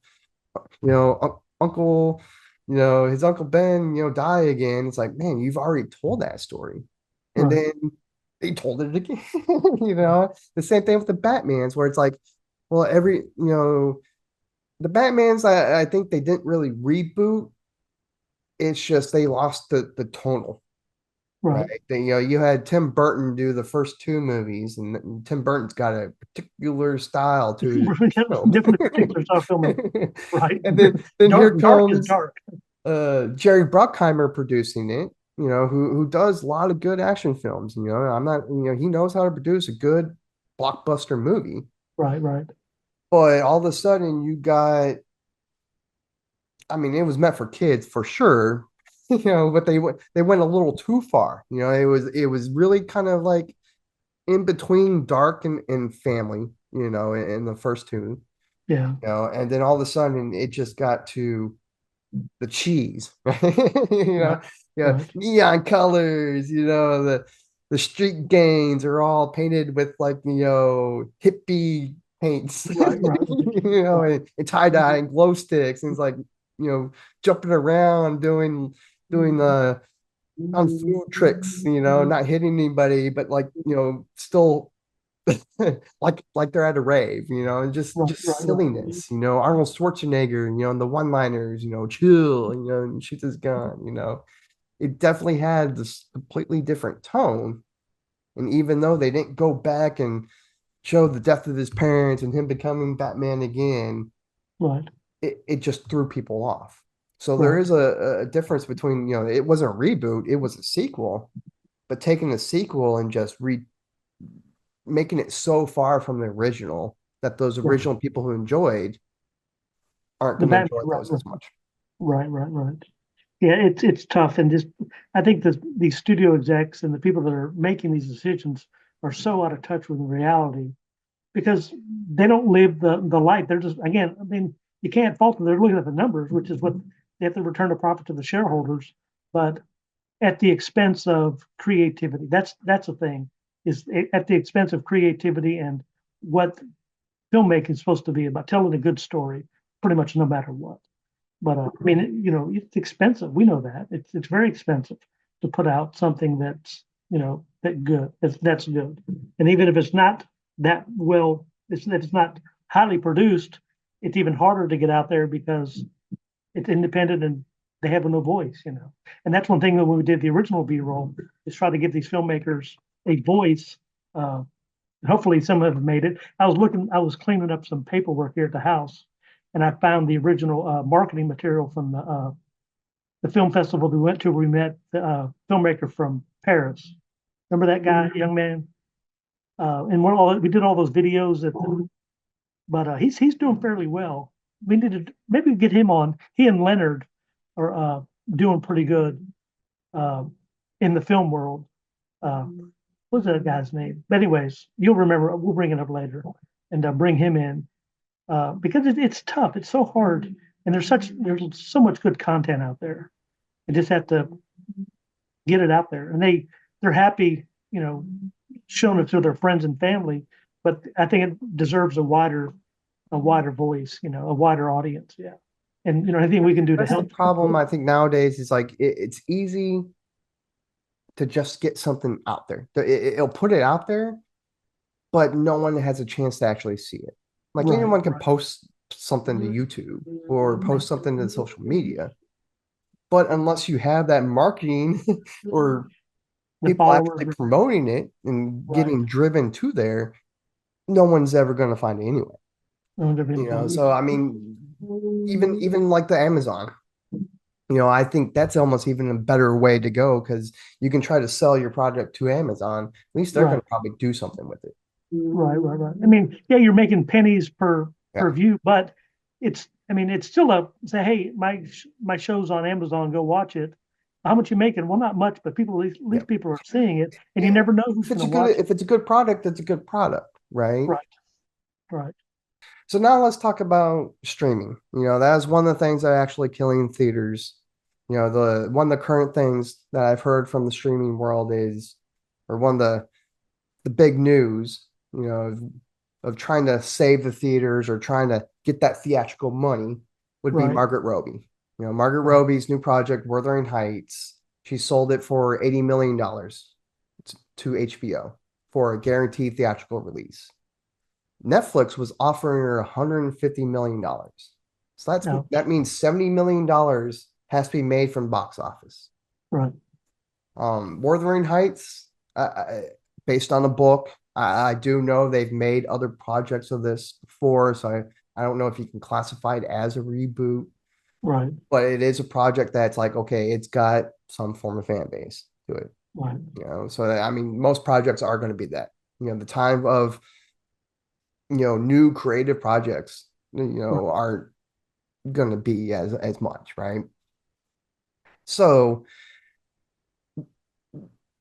Speaker 1: Uncle, his Uncle Ben, die again. It's like, man, you've already told that story. And
Speaker 2: right,
Speaker 1: then they told it again.
Speaker 2: right,
Speaker 1: The same thing with the Batmans, where it's like, well, the Batmans, I think they didn't really reboot. It's just they lost the tonal.
Speaker 2: right.
Speaker 1: right? Then, you had Tim Burton do the first two movies, and Tim Burton's got a particular style to his films.
Speaker 2: Definitely particular style filmmaking. Right.
Speaker 1: And then here
Speaker 2: Dark is
Speaker 1: comes
Speaker 2: dark.
Speaker 1: Jerry Bruckheimer producing it, who does a lot of good action films. I'm not, he knows how to produce a good blockbuster movie.
Speaker 2: Right, right.
Speaker 1: But all of a sudden, you got, I mean, it was meant for kids for sure, but they went a little too far. It was really kind of like in between dark and family, in the first two,
Speaker 2: Yeah.
Speaker 1: and then all of a sudden it just got to the cheese, right?
Speaker 2: Right, right.
Speaker 1: Neon colors, the street gangs are all painted with like, hippie paints,
Speaker 2: Right, right, right.
Speaker 1: and tie-dye and glow sticks, and it's like, jumping around doing on food tricks, not hitting anybody, but like, still like they're at a rave, and just
Speaker 2: Right,
Speaker 1: just
Speaker 2: right, right.
Speaker 1: silliness, Arnold Schwarzenegger, and the one-liners, chill, and shoot his gun, it definitely had this completely different tone. And even though they didn't go back and show the death of his parents and him becoming Batman again,
Speaker 2: Right,
Speaker 1: it just threw people off. So there
Speaker 2: right,
Speaker 1: is a difference between, it wasn't a reboot, it was a sequel, but taking a sequel and just making it so far from the original that those
Speaker 2: right.
Speaker 1: original people who enjoyed aren't
Speaker 2: The
Speaker 1: going to
Speaker 2: Batman,
Speaker 1: enjoy
Speaker 2: right,
Speaker 1: those
Speaker 2: right,
Speaker 1: as much.
Speaker 2: right, right, right. Yeah, it's tough, and just I think that these studio execs and the people that are making these decisions are so out of touch with reality because they don't live the life. They're just, again, I mean, you can't fault them. They're looking at the numbers, which is what they have to return a profit to the shareholders, but at the expense of creativity. That's the thing, is at the expense of creativity and what filmmaking is supposed to be about, telling a good story, pretty much no matter what. But I mean, it's expensive. We know that it's very expensive to put out something that's that good. That's good. And even if it's not that well, it's not highly produced. It's even harder to get out there because it's independent and they have no voice. And that's one thing that when we did the original B-roll is try to give these filmmakers a voice. Uh, Hopefully, some of them made it. I was cleaning up some paperwork here at the house, and I found the original marketing material from the film festival we went to. Where we met the filmmaker from Paris. Remember that guy, young man? And we did all those videos but he's doing fairly well. We need to maybe get him on. He and Leonard are doing pretty good uh, in the film world. Uh, what's that guy's name? But anyways, you'll remember. We'll bring it up later and bring him in because it's tough. It's so hard, and there's so much good content out there. You just have to get it out there, and they're happy, showing it to their friends and family. But I think it deserves a wider voice, a wider audience. Yeah, and anything we can do to
Speaker 1: That's the
Speaker 2: help.
Speaker 1: problem, I think, nowadays is like it's easy to just get something out there. It'll put it out there, but no one has a chance to actually see it. Like
Speaker 2: Right,
Speaker 1: anyone can
Speaker 2: right,
Speaker 1: post something to YouTube or post something to social media, but unless you have that marketing or
Speaker 2: the
Speaker 1: people
Speaker 2: followers.
Speaker 1: actually promoting it and
Speaker 2: Right.
Speaker 1: getting driven to there, no one's ever going to find it anyway.
Speaker 2: No, they're being fun.
Speaker 1: So I mean, even like the Amazon, I think that's almost even a better way to go because you can try to sell your project to Amazon. At least they're going
Speaker 2: Right,
Speaker 1: to probably do something with it.
Speaker 2: right, right, right. I mean, yeah, you're making pennies per
Speaker 1: Yeah.
Speaker 2: view, but I mean, it's still say, hey, my show's on Amazon, go watch it. How much you making? Well, not much, but at least
Speaker 1: Yeah.
Speaker 2: people are seeing it, and you
Speaker 1: Yeah.
Speaker 2: never know who's
Speaker 1: If it's
Speaker 2: going
Speaker 1: a
Speaker 2: to
Speaker 1: good
Speaker 2: watch it.
Speaker 1: if it's a good product, it's a good product, right?
Speaker 2: Right, right,
Speaker 1: So now let's talk about streaming. That is one of the things that are actually killing theaters. The one of the current things that I've heard from the streaming world is, or one of the big news, of trying to save the theaters or trying to get that theatrical money would be
Speaker 2: right,
Speaker 1: Margaret Robbie. Margaret
Speaker 2: right.
Speaker 1: Robbie's new project, Wuthering Heights. She sold it for $80 million to HBO for a guaranteed theatrical release. Netflix was offering her $150 million. So
Speaker 2: No,
Speaker 1: that means $70 million has to be made from box office.
Speaker 2: right.
Speaker 1: Wuthering Heights, based on a book. I do know they've made other projects of this before, so I don't know if you can classify it as a reboot,
Speaker 2: Right,
Speaker 1: but it is a project that's like, okay, it's got some form of fan base to it,
Speaker 2: right,
Speaker 1: So I mean, most projects are going to be that. The time of new creative projects,
Speaker 2: right.
Speaker 1: aren't going to be as much, right? So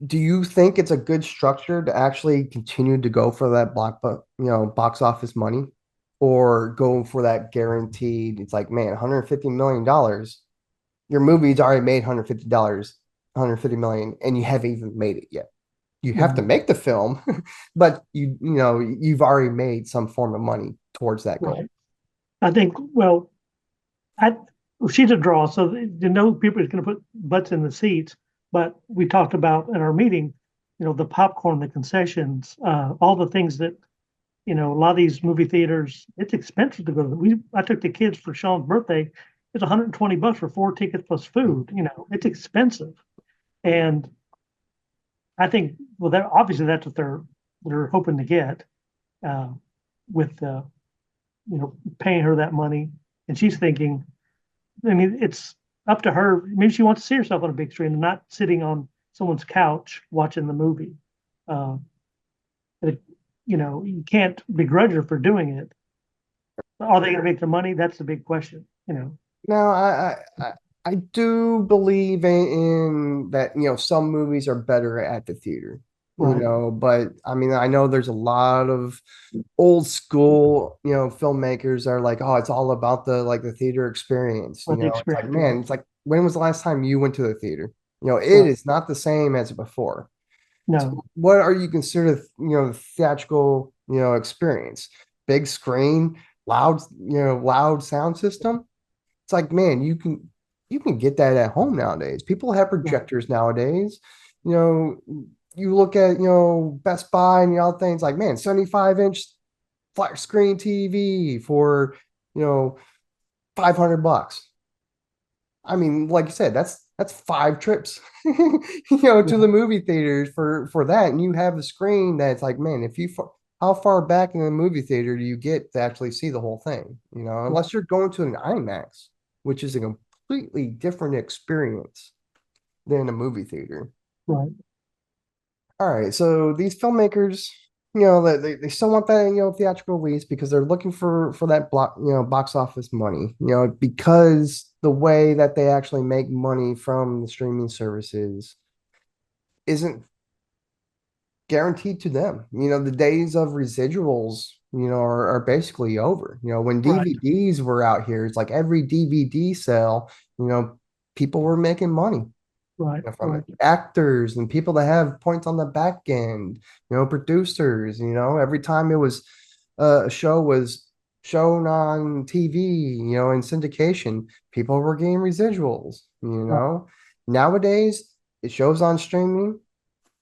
Speaker 1: do you think it's a good structure to actually continue to go for that box office money, or go for that guaranteed? It's like, man, $150 million. Your movie's already made $150, 150 million, and you haven't even made it yet. You have to
Speaker 2: Right,
Speaker 1: make the film, but you've already made some form of money towards that goal.
Speaker 2: right. I think, well, I she's a draw, so people are going to put butts in the seats. But we talked about in our meeting, the popcorn, the concessions, all the things that a lot of these movie theaters. It's expensive to go. I took the kids for Sean's birthday. It's $120 for 4 tickets plus food. It's expensive, and I think well, that obviously that's what they're hoping to get uh, with paying her that money, and she's thinking I mean, it's up to her. Maybe she wants to see herself on a big screen and not sitting on someone's couch watching the movie. Uh, but you can't begrudge her for doing it. Are they going to make their money? That's the big question.
Speaker 1: Now, I do believe in that, some movies are better at the theater,
Speaker 2: Right.
Speaker 1: but I mean, I know there's a lot of old school, filmmakers are like, oh, it's all about the theater experience.
Speaker 2: Or the
Speaker 1: It's like,
Speaker 2: experience. Right.
Speaker 1: man, it's like, when was the last time you went to the theater? It
Speaker 2: Right.
Speaker 1: is not the same as before. So
Speaker 2: No.
Speaker 1: what are you consider, the theatrical, experience? Big screen, loud sound system. It's like, man, you can get that at home nowadays. People have
Speaker 2: Right.
Speaker 1: projectors nowadays. You know, you look at, Best Buy and all things like, man, 75-inch flat screen TV for, you know, $500. I mean, like you said, that's 5 trips, to the
Speaker 2: Right.
Speaker 1: movie theaters for that. And you have a screen that's like, man, how far back in the movie theater do you get to actually see the whole thing?
Speaker 2: Right.
Speaker 1: Unless you're going to an IMAX, which is a completely different experience than a movie theater.
Speaker 2: Right.
Speaker 1: All right, so these filmmakers, they still want that, theatrical release because they're looking for that box office money, because the way that they actually make money from the streaming services isn't guaranteed to them. The days of residuals, are basically over. When
Speaker 2: Right.
Speaker 1: DVDs were out here, it's like every DVD sale, people were making money,
Speaker 2: Right.
Speaker 1: from it.
Speaker 2: Right.
Speaker 1: Actors and people that have points on the back end, producers, every time a show was shown on TV, in syndication, people were getting residuals.
Speaker 2: Right.
Speaker 1: Nowadays, it shows on streaming.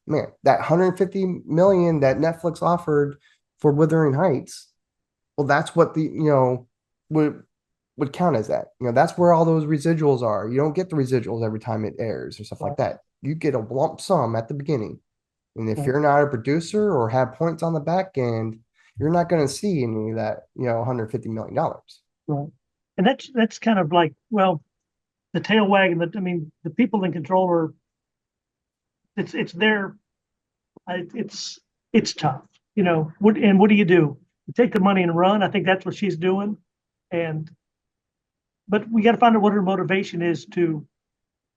Speaker 1: Man, that 150 million that Netflix offered for Wuthering Heights, well, that's what would would count as that. That's where all those residuals are. You don't get the residuals every time it airs or stuff like
Speaker 2: Right.
Speaker 1: that. You get a lump sum at the beginning. And if
Speaker 2: Right.
Speaker 1: you're not a producer or have points on the back end, you're not going to see any of that, $150 million.
Speaker 2: Right. And that's kind of like, well, the tail wagging. I mean, the people in control are. It's their it's it's tough. What do you do? You take the money and run. I think that's what she's doing. And but we got to find out what her motivation is to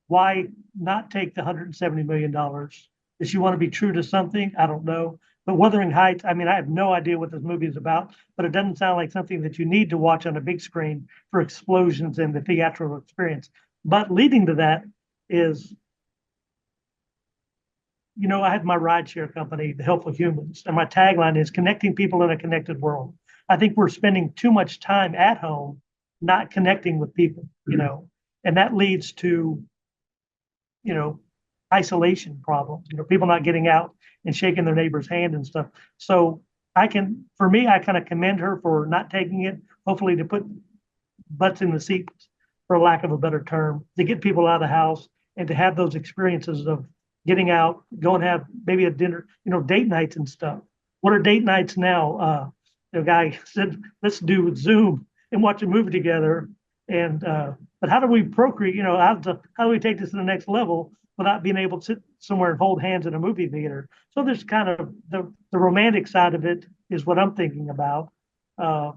Speaker 2: why not take the $170 million. Does she want to be true to something? I don't know. But Wuthering Heights, I mean, I have no idea what this movie is about, but it doesn't sound like something that you need to watch on a big screen for explosions and the theatrical experience. But leading to that is I had my rideshare company, The Helpful Humans, and my tagline is connecting people in a connected world. I think we're spending too much time at home not connecting with people, and that leads to, you know, isolation problems, people not getting out and shaking their neighbor's hand and stuff. So for me, I kind of commend her for not taking it, hopefully to put butts in the seats, for lack of a better term, to get people out of the house and to have those experiences of getting out, go and have maybe a dinner, date nights and stuff. What are date nights now? The guy said, let's do Zoom and watch a movie together. And but how do we procreate? How do we take this to the next level without being able to sit somewhere and hold hands in a movie theater? So there's kind of the romantic side of it is what I'm thinking about. Uh,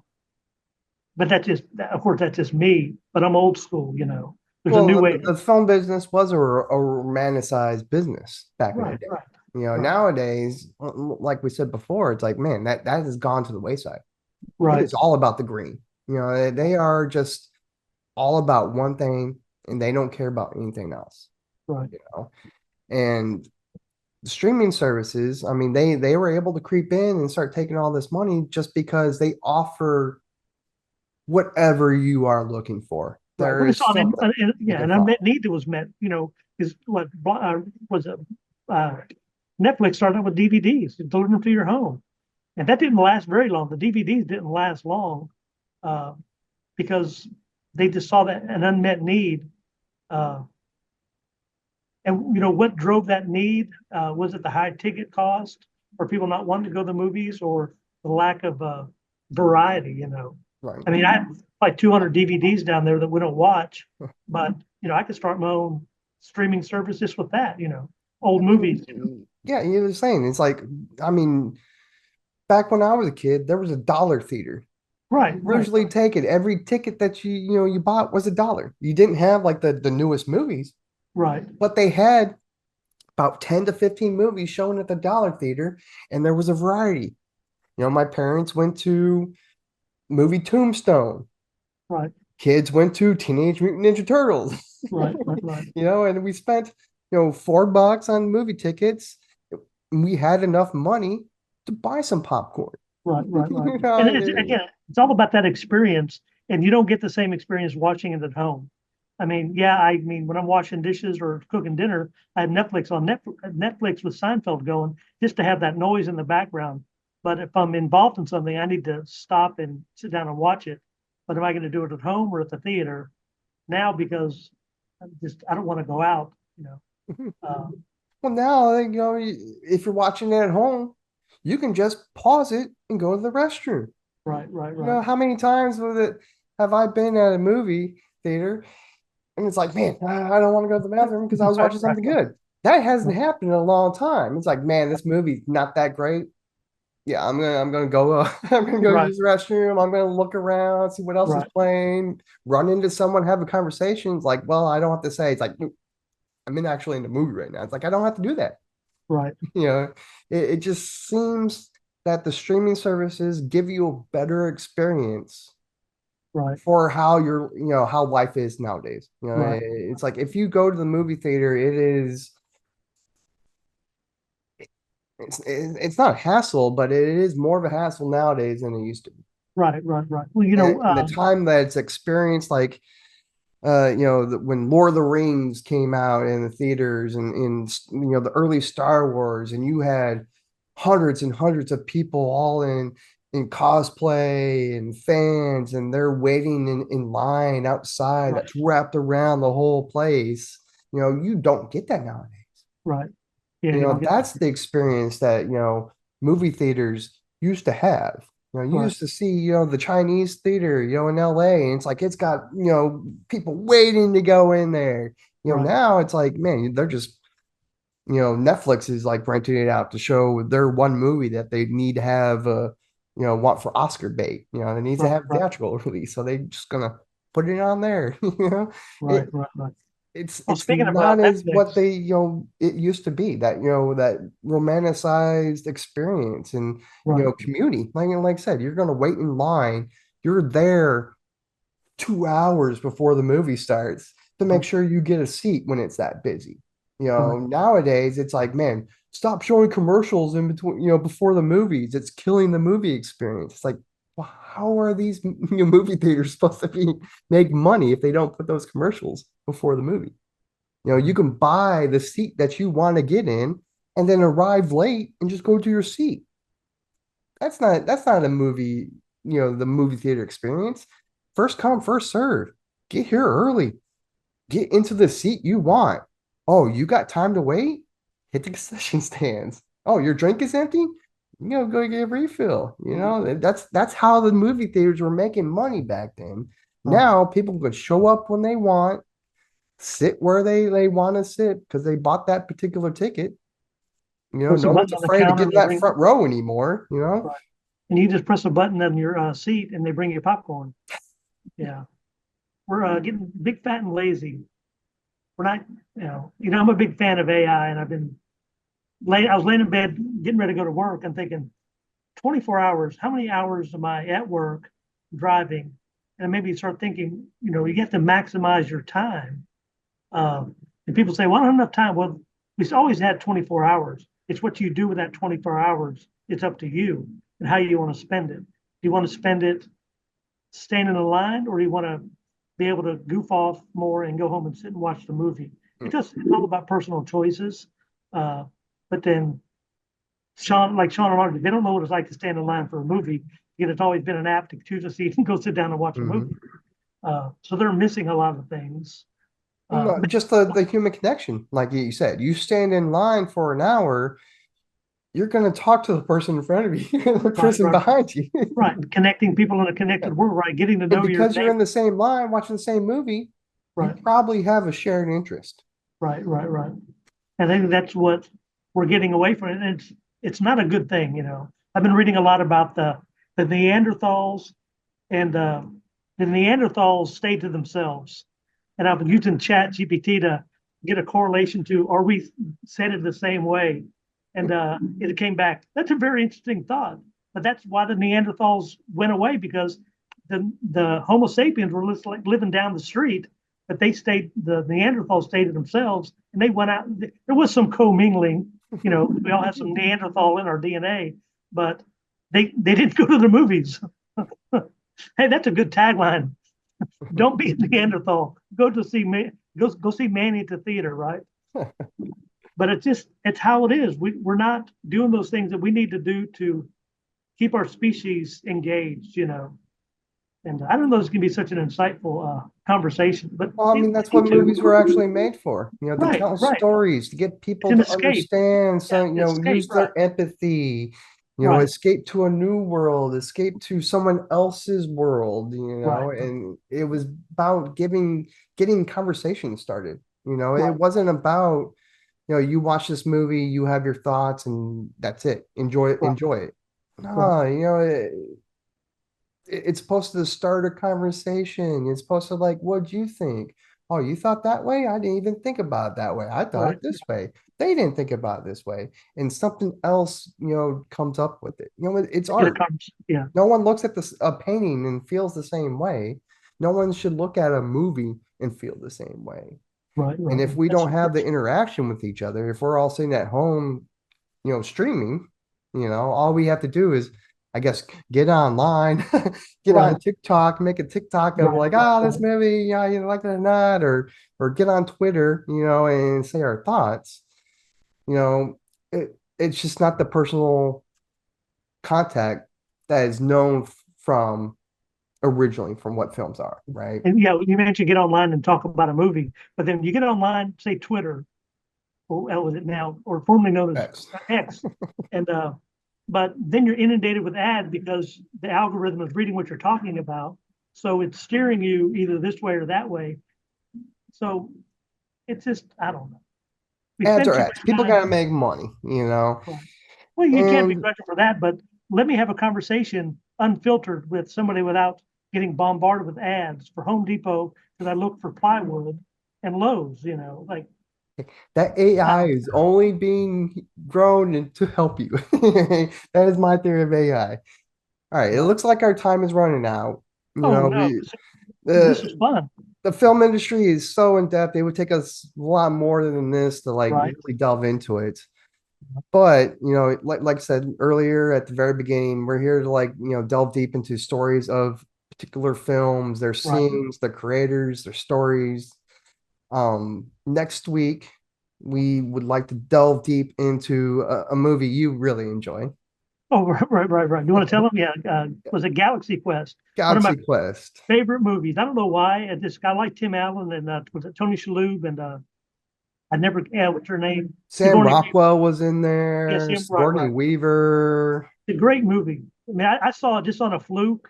Speaker 2: but of course, that's just me. But I'm old school. There's a
Speaker 1: Well,
Speaker 2: new way.
Speaker 1: the film business was a romanticized business back in the
Speaker 2: Right,
Speaker 1: day.
Speaker 2: right, right,
Speaker 1: Nowadays, like we said before, it's like, man, that has gone to the wayside. It
Speaker 2: right,
Speaker 1: is all about the green. They are just all about one thing and they don't care about anything else,
Speaker 2: right,
Speaker 1: you know. And the streaming services, I mean, they were able to creep in and start taking all this money just because they offer whatever you are looking for.
Speaker 2: right. Well,
Speaker 1: There
Speaker 2: it's
Speaker 1: is
Speaker 2: on,
Speaker 1: something you
Speaker 2: yeah,
Speaker 1: can
Speaker 2: an
Speaker 1: follow.
Speaker 2: unmet need that was met. Is what was it? Uh, Netflix started out with DVDs and delivered them to your home, and that didn't last very long. The DVDs didn't last long uh, because they just saw that an unmet need. Uh, and what drove that need? Was it the high ticket cost, or people not wanting to go to the movies, or the lack of variety?
Speaker 1: Right.
Speaker 2: I mean, I have like 200 DVDs down there that we don't watch, but I could start my own streaming service just with that. Old
Speaker 1: I
Speaker 2: movies.
Speaker 1: mean, yeah, you were saying it's like, I mean, back when I was a kid, there was a dollar theater.
Speaker 2: Right,
Speaker 1: You
Speaker 2: right,
Speaker 1: usually take it. Every ticket that you bought was $1. You didn't have like the newest movies,
Speaker 2: right,
Speaker 1: but they had about 10 to 15 movies shown at the dollar theater, and there was a variety. My parents went to movie Tombstone.
Speaker 2: right,
Speaker 1: Kids went to Teenage Mutant Ninja Turtles.
Speaker 2: right, right, right,
Speaker 1: And we spent, $4 on movie tickets. We had enough money to buy some popcorn.
Speaker 2: right, right, right.
Speaker 1: You
Speaker 2: And
Speaker 1: know,
Speaker 2: again, it's all about that experience, and you don't get the same experience watching it at home. I mean, yeah, I mean, when I'm washing dishes or cooking dinner, I have Netflix on Netflix with Seinfeld going just to have that noise in the background. But if I'm involved in something, I need to stop and sit down and watch it. But am I going to do it at home or at the theater now? Because I don't want to go out. Um,
Speaker 1: well, now, if you're watching it at home, you can just pause it and go to the restroom.
Speaker 2: right, right, right,
Speaker 1: How many times have I been at a movie theater and it's like, man, I don't want to go to the bathroom because I was
Speaker 2: right,
Speaker 1: watching
Speaker 2: right,
Speaker 1: something good. That hasn't
Speaker 2: right,
Speaker 1: happened in a long time. It's like, man, this movie's not that great. Yeah, I'm gonna go. I'm gonna go
Speaker 2: right,
Speaker 1: use the restroom. I'm gonna look around, see what else is
Speaker 2: right,
Speaker 1: playing. Run into someone, have a conversation. It's like, well, I don't have to say. It's like I'm actually in the movie right now. It's like I don't have to do that.
Speaker 2: right,
Speaker 1: You know, it just seems that the streaming services give you a better experience
Speaker 2: right,
Speaker 1: for how how life is nowadays.
Speaker 2: right,
Speaker 1: It's like if you go to the movie theater, it's not a hassle, but it is more of a hassle nowadays than it used to be.
Speaker 2: right, right, right. Well,
Speaker 1: And the time that it's experienced, like when Lord of the Rings came out in the theaters and in the early Star Wars, and you had hundreds and hundreds of people all in cosplay and fans, and they're waiting in line outside
Speaker 2: right,
Speaker 1: that's wrapped around the whole place. You don't get that nowadays.
Speaker 2: right. Yeah, you don't get that.
Speaker 1: That's the experience that movie theaters used to have. You
Speaker 2: Right,
Speaker 1: used to see the Chinese theater in LA, and it's like it's got people waiting to go in there.
Speaker 2: right,
Speaker 1: Now it's like, man, they're just Netflix is like renting it out to show their one movie that they need to have want for Oscar bait. It needs to
Speaker 2: right,
Speaker 1: have
Speaker 2: right,
Speaker 1: theatrical release, so they just gonna put it on there.
Speaker 2: right,
Speaker 1: it
Speaker 2: right, right. Well,
Speaker 1: it's
Speaker 2: speaking of
Speaker 1: not as what
Speaker 2: Netflix,
Speaker 1: they it used to be, that that romanticized experience and
Speaker 2: right,
Speaker 1: community. Like I said, you're gonna wait in line. You're there 2 hours before the movie starts to make
Speaker 2: right,
Speaker 1: sure you get a seat when it's that busy.
Speaker 2: right,
Speaker 1: Nowadays it's like, man, stop showing commercials in between, before the movies. It's killing the movie experience. It's like, well, how are these movie theaters supposed to make money if they don't put those commercials before the movie? You can buy the seat that you want to get in and then arrive late and just go to your seat. That's not a movie, the movie theater experience. First come, first serve. Get here early. Get into the seat you want. Oh, you got time to wait? hit the concession stands. Oh, your drink is empty? Go get a refill. That's how the movie theaters were making money back then.
Speaker 2: Right.
Speaker 1: Now people could show up when they want, sit where they want to sit because they bought that particular ticket.
Speaker 2: Press a
Speaker 1: No one's
Speaker 2: button on the
Speaker 1: afraid to
Speaker 2: counter
Speaker 1: get
Speaker 2: and
Speaker 1: in
Speaker 2: they
Speaker 1: that
Speaker 2: bring
Speaker 1: front row anymore.
Speaker 2: right. And you just press a button on your seat and they bring you popcorn. Yeah. We're getting big, fat, and lazy. We're not, I'm a big fan of AI, and I was laying in bed getting ready to go to work and thinking, 24 hours, how many hours am I at work driving? And maybe you start thinking, you have to maximize your time. And people say, well, I don't have enough time. Well, we've always had 24 hours. It's what you do with that 24 hours. It's up to you and how you want to spend it. Do you want to spend it staying in a line, or do you want to be able to goof off more and go home and sit and watch the movie? It's all about personal choices. But then like Sean and Marty, they don't know what it's like to stand in line for a movie. Yet it's always been an app to choose a seat and go sit down and watch a movie.
Speaker 1: Mhm.
Speaker 2: So they're missing a lot of things.
Speaker 1: No,
Speaker 2: But
Speaker 1: just the human connection, like you said. You stand in line for an hour, you're going to talk to the person in front of you, the
Speaker 2: right,
Speaker 1: person
Speaker 2: right,
Speaker 1: behind you.
Speaker 2: right, connecting people in a
Speaker 1: Yeah.
Speaker 2: connected world, right? Getting to
Speaker 1: And
Speaker 2: know your
Speaker 1: because you're in
Speaker 2: neighbor.
Speaker 1: the same line watching the same movie, you
Speaker 2: Right,
Speaker 1: probably have a shared interest.
Speaker 2: right, right, right. And I think that's what we're getting away from. And it's not a good thing. I've been reading a lot about the Neanderthals, and the Neanderthals stayed to themselves. And I've been using Chat GPT to get a correlation to, are we set it the same way? And it came back. That's a very interesting thought. But that's why the Neanderthals went away, because the Homo sapiens were just like living down the street, but the Neanderthals stayed to themselves, and they went out. There was some commingling. We all have some Neanderthal in our DNA, but they didn't go to the movies. Hey, that's a good tagline. Don't be a Neanderthal. Go to see me. Go see Manny at the theater, right? But it's how it is. We're not doing those things that we need to do to keep our species engaged. And I don't know this can be such an insightful conversation, but
Speaker 1: Well, I
Speaker 2: we
Speaker 1: mean, that's what
Speaker 2: need
Speaker 1: movies were
Speaker 2: to.
Speaker 1: actually made for, to
Speaker 2: Right,
Speaker 1: tell
Speaker 2: right.
Speaker 1: stories, to get
Speaker 2: It's
Speaker 1: people
Speaker 2: an
Speaker 1: to
Speaker 2: escape.
Speaker 1: understand,
Speaker 2: Yeah,
Speaker 1: so,
Speaker 2: escape.
Speaker 1: use
Speaker 2: Right,
Speaker 1: their empathy,
Speaker 2: right,
Speaker 1: escape to a new world, escape to someone else's world,
Speaker 2: right,
Speaker 1: and it was about getting conversation started. It
Speaker 2: right,
Speaker 1: wasn't about, you watch this movie, you have your thoughts, and that's it. Enjoy it,
Speaker 2: right,
Speaker 1: enjoy it.
Speaker 2: right.
Speaker 1: No, it's supposed to start a conversation. It's supposed to like, what'd you think? Oh, you thought that way? I didn't even think about it that way. I thought
Speaker 2: Right.
Speaker 1: it this way. They didn't think about it this way. And something else, comes up with it. It's
Speaker 2: Get a
Speaker 1: art.
Speaker 2: conversation. Yeah.
Speaker 1: No one looks at a painting and feels the same way. No one should look at a movie and feel the same way.
Speaker 2: Right.
Speaker 1: And
Speaker 2: Right.
Speaker 1: if we
Speaker 2: That's
Speaker 1: don't have the interaction with each other, if we're all sitting at home, streaming, all we have to do is, I guess, get online, get on
Speaker 2: right.
Speaker 1: TikTok, make a TikTok of
Speaker 2: Right.
Speaker 1: like,
Speaker 2: Right.
Speaker 1: this
Speaker 2: Right.
Speaker 1: movie, you like it or not, or get on Twitter, and say our thoughts. You know, it's just not the personal contact that is known from originally from what films are, right?
Speaker 2: And yeah, you mentioned get online and talk about a movie, but then you get online, say Twitter, or what was it now, or formerly known as
Speaker 1: X.
Speaker 2: X, and but then you're inundated with ads because the algorithm is reading what you're talking about, so it's steering you either this way or that way. So it's just, I don't know. We
Speaker 1: Ads
Speaker 2: spend
Speaker 1: are
Speaker 2: too
Speaker 1: ads.
Speaker 2: much
Speaker 1: People
Speaker 2: time.
Speaker 1: gotta make money.
Speaker 2: Right. Well, you can't be
Speaker 1: And
Speaker 2: judged for that, but let me have a conversation unfiltered with somebody without getting bombarded with ads for Home Depot because I look for plywood and Lowe's, like
Speaker 1: that
Speaker 2: I
Speaker 1: AI
Speaker 2: don't.
Speaker 1: is only being grown to help you. That is my theory of AI. All right, it
Speaker 2: Right.
Speaker 1: looks like our time is running out.
Speaker 2: Oh no,
Speaker 1: We
Speaker 2: this is
Speaker 1: the
Speaker 2: fun.
Speaker 1: the film industry is so in depth. It would take us a lot more than this to like
Speaker 2: Right.
Speaker 1: really delve into it. But like I said earlier at the very beginning, we're here to like delve deep into stories of particular films, their
Speaker 2: Right.
Speaker 1: scenes, their creators, their stories. Next week we would like to delve deep into a movie you really enjoy,
Speaker 2: Oh, right, right, right. You want to tell them? Yeah. Was it Galaxy Quest? One of my
Speaker 1: Galaxy Quest.
Speaker 2: favorite movies. I don't know why. I like Tim Allen and was it Tony Shalhoub, and I never, yeah, what's her name?
Speaker 1: Sam
Speaker 2: Sigourney,
Speaker 1: Rockwell was in
Speaker 2: yes,
Speaker 1: there,
Speaker 2: him, right,
Speaker 1: Sigourney
Speaker 2: right.
Speaker 1: Weaver.
Speaker 2: It's a great movie. I mean, I saw it just on a fluke.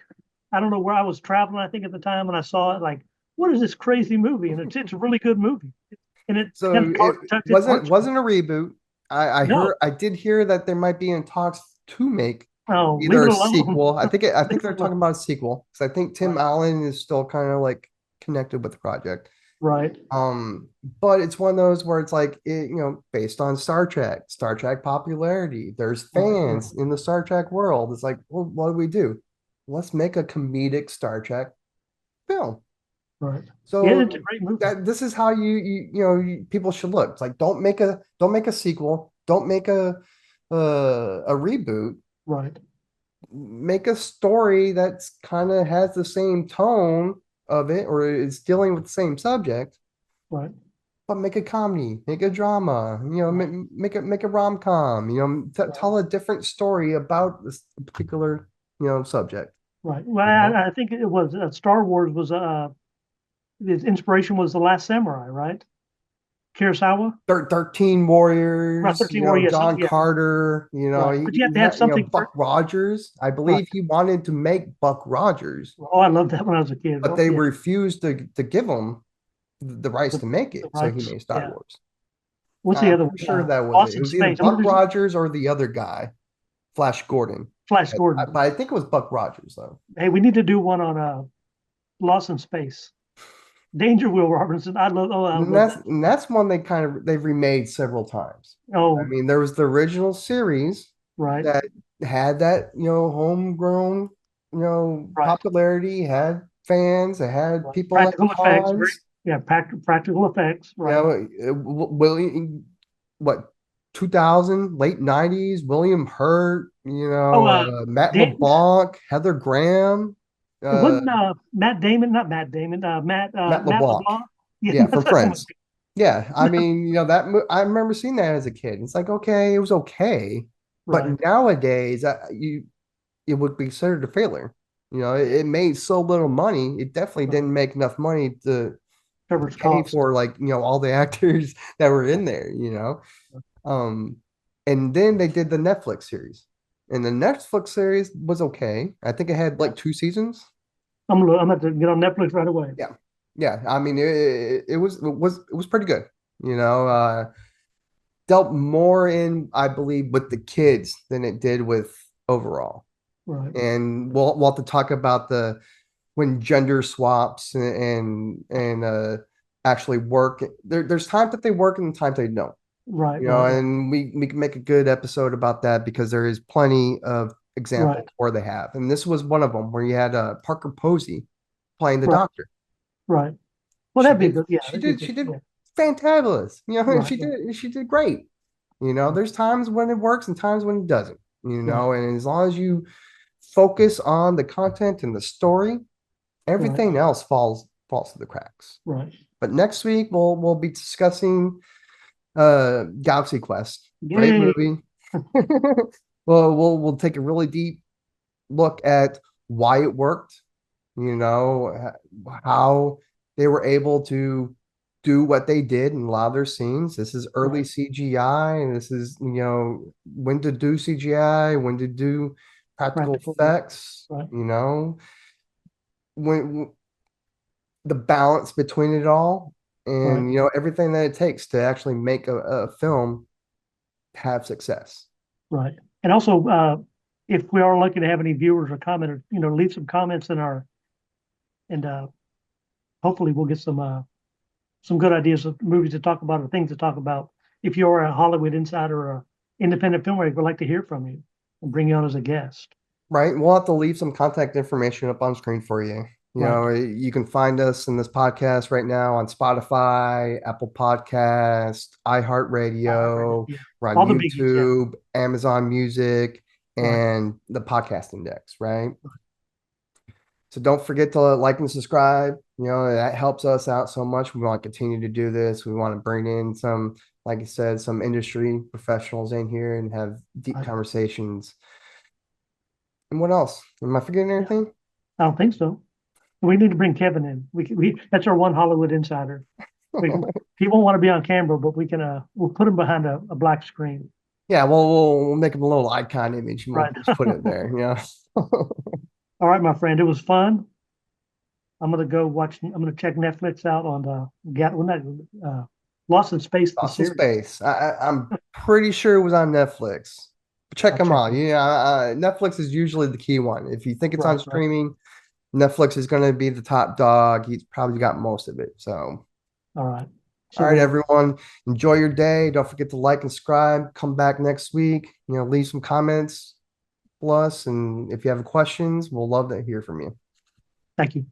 Speaker 2: I don't know where I was traveling, I think at the time when I saw it, like, what is this crazy movie? And it's a really good movie. And it kind
Speaker 1: So
Speaker 2: of
Speaker 1: it
Speaker 2: touched its heartstrings.
Speaker 1: wasn't a reboot.
Speaker 2: No,
Speaker 1: I did hear that there might be in talks to make
Speaker 2: no, leave
Speaker 1: either
Speaker 2: it
Speaker 1: a
Speaker 2: alone.
Speaker 1: sequel. I
Speaker 2: Leave
Speaker 1: think
Speaker 2: it
Speaker 1: they're talking
Speaker 2: alone.
Speaker 1: about a sequel because I think Tim
Speaker 2: Right,
Speaker 1: Allen is still kind of like connected with the project.
Speaker 2: right,
Speaker 1: Um, but it's one of those where it's like based on Star Trek popularity. There's
Speaker 2: right, right,
Speaker 1: fans in the Star Trek world. It's like, well, what do we do? Let's make a comedic Star Trek film.
Speaker 2: right. Yeah, it's a
Speaker 1: So
Speaker 2: great movie.
Speaker 1: that this is how people should look. It's like don't make a sequel, don't make a reboot.
Speaker 2: Right,
Speaker 1: Make a story that's kind of has the same tone of it or is dealing with the same subject,
Speaker 2: right,
Speaker 1: but make a comedy, make a drama,
Speaker 2: right,
Speaker 1: make a rom-com,
Speaker 2: right,
Speaker 1: tell a different story about this particular, subject.
Speaker 2: right. Well,
Speaker 1: You know,
Speaker 2: I think it was Star Wars was his inspiration was The Last Samurai, right? Kurosawa,
Speaker 1: 13
Speaker 2: right?
Speaker 1: Warriors,
Speaker 2: 13 Warriors,
Speaker 1: John
Speaker 2: yeah,
Speaker 1: Carter,
Speaker 2: right. But you have to have something for
Speaker 1: Buck Rogers. I
Speaker 2: right.
Speaker 1: believe he wanted to make Buck Rogers,
Speaker 2: Oh, I loved that when I was a kid.
Speaker 1: but
Speaker 2: Oh,
Speaker 1: they
Speaker 2: yeah,
Speaker 1: refused to give him the rights
Speaker 2: the,
Speaker 1: to make
Speaker 2: the
Speaker 1: it. So he
Speaker 2: rights.
Speaker 1: made Star
Speaker 2: Yeah.
Speaker 1: Wars.
Speaker 2: What's the
Speaker 1: I'm
Speaker 2: other one?
Speaker 1: pretty sure that was it.
Speaker 2: Lost
Speaker 1: It
Speaker 2: in
Speaker 1: was either
Speaker 2: Space.
Speaker 1: Buck Rogers or the other guy, Flash Gordon.
Speaker 2: Flash Gordon.
Speaker 1: But I think it was Buck Rogers though.
Speaker 2: Hey, we need to do one on Lost in Space. Danger Will Robinson. I love that.
Speaker 1: And that's one they've remade several times. I
Speaker 2: Oh,
Speaker 1: mean, there was the original series
Speaker 2: right,
Speaker 1: that had that, homegrown,
Speaker 2: right,
Speaker 1: popularity, had fans, it had
Speaker 2: right.
Speaker 1: people at
Speaker 2: Practical effects. Very,
Speaker 1: cons,
Speaker 2: yeah, practical effects. Right,
Speaker 1: William, what, 2000, late 90s, William Hurt,
Speaker 2: Oh,
Speaker 1: Matt
Speaker 2: Dan,
Speaker 1: LeBlanc, Heather Graham,
Speaker 2: it
Speaker 1: uh,
Speaker 2: wasn't Matt Damon, not Matt Damon,
Speaker 1: Matt
Speaker 2: Matt
Speaker 1: LeBlanc.
Speaker 2: LeBlanc. Yeah,
Speaker 1: Yeah,
Speaker 2: no,
Speaker 1: from
Speaker 2: that one.
Speaker 1: Friends. Yeah, I mean, I remember seeing that as a kid. It's like, okay, it was okay, but
Speaker 2: Right,
Speaker 1: nowadays, it would be considered a failure. It made so little money. It definitely
Speaker 2: right.
Speaker 1: didn't make enough money to
Speaker 2: Covers
Speaker 1: pay
Speaker 2: cost.
Speaker 1: for like all the actors that were in there. Um, and then they did the Netflix series, and the Netflix series was okay. I think it had
Speaker 2: Right.
Speaker 1: like 2 seasons.
Speaker 2: I'm going to get on Netflix right away.
Speaker 1: Yeah, yeah. I mean, it was pretty good. Dealt more in, I believe, with the kids than it did with overall.
Speaker 2: Right,
Speaker 1: And we'll have to talk about the when gender swaps and actually work. There's times that they work and times they don't.
Speaker 2: right, right, right,
Speaker 1: And we can make a good episode about that because there is plenty of examples
Speaker 2: right,
Speaker 1: where they have. And this was one of them where you had Parker Posey playing the
Speaker 2: right,
Speaker 1: doctor.
Speaker 2: right. Well, that'd be good. Yeah, that'd be
Speaker 1: She
Speaker 2: good.
Speaker 1: did
Speaker 2: Yeah,
Speaker 1: fantabulous.
Speaker 2: right, right,
Speaker 1: She did great.
Speaker 2: right,
Speaker 1: There's times when it works and times when it doesn't.
Speaker 2: right,
Speaker 1: And as long as you focus on the content and the story,
Speaker 2: right,
Speaker 1: everything else falls through the cracks.
Speaker 2: right.
Speaker 1: But next week we'll be discussing Galaxy Quest. Great
Speaker 2: Yay.
Speaker 1: movie. Well, we'll take a really deep look at why it worked, how they were able to do what they did in a lot of their scenes. This is early
Speaker 2: Right.
Speaker 1: CGI, and this is, when to do CGI, when to do practical
Speaker 2: Practical. Yeah.
Speaker 1: effects,
Speaker 2: Right.
Speaker 1: when the balance between it all
Speaker 2: Right.
Speaker 1: and, everything that it takes to actually make a film have success.
Speaker 2: Right. And also, if we are lucky to have any viewers or commenters, leave some comments in our, and hopefully we'll get some good ideas of movies to talk about or things to talk about. If you're a Hollywood insider or a independent filmmaker, we'd like to hear from you and bring you on as a guest.
Speaker 1: Right. We'll have to leave some contact information up on screen for you.
Speaker 2: Right.
Speaker 1: You can find us in this podcast right now on Spotify, Apple Podcast, iHeartRadio.
Speaker 2: Yeah.
Speaker 1: We're on
Speaker 2: All the biggies. Yeah.
Speaker 1: YouTube, Amazon Music,
Speaker 2: Right.
Speaker 1: and the Podcast Index, right? So don't forget to like and subscribe. That helps us out so much. We want to continue to do this. We want to bring in some, like I said, some industry professionals in here and have deep
Speaker 2: Right.
Speaker 1: conversations. And what else? Am I forgetting
Speaker 2: Yeah.
Speaker 1: anything?
Speaker 2: I don't think so. We need to bring Kevin in. We that's our one Hollywood insider. We, he won't want to be on camera, but we'll put him behind a black screen.
Speaker 1: Yeah, well, we'll make him a little icon image and we'll
Speaker 2: Right.
Speaker 1: just put it there.
Speaker 2: All right, my friend. It was fun. I'm gonna go watch. I'm gonna check Netflix out on well, not, Lost in Space, the
Speaker 1: Lost in
Speaker 2: series.
Speaker 1: Space. I'm pretty sure it was on Netflix. But check
Speaker 2: I'll
Speaker 1: them
Speaker 2: check
Speaker 1: out.
Speaker 2: it.
Speaker 1: Yeah, Netflix is usually the key one. If you think it's on
Speaker 2: Right, right.
Speaker 1: streaming, Netflix is going to be the top dog. He's probably got most of it. So,
Speaker 2: All right.
Speaker 1: all
Speaker 2: So
Speaker 1: right,
Speaker 2: we'll.
Speaker 1: everyone, enjoy your day. Don't forget to like and subscribe. Come back next week. Leave some comments plus, and if you have questions, we'll love to hear from you.
Speaker 2: Thank you.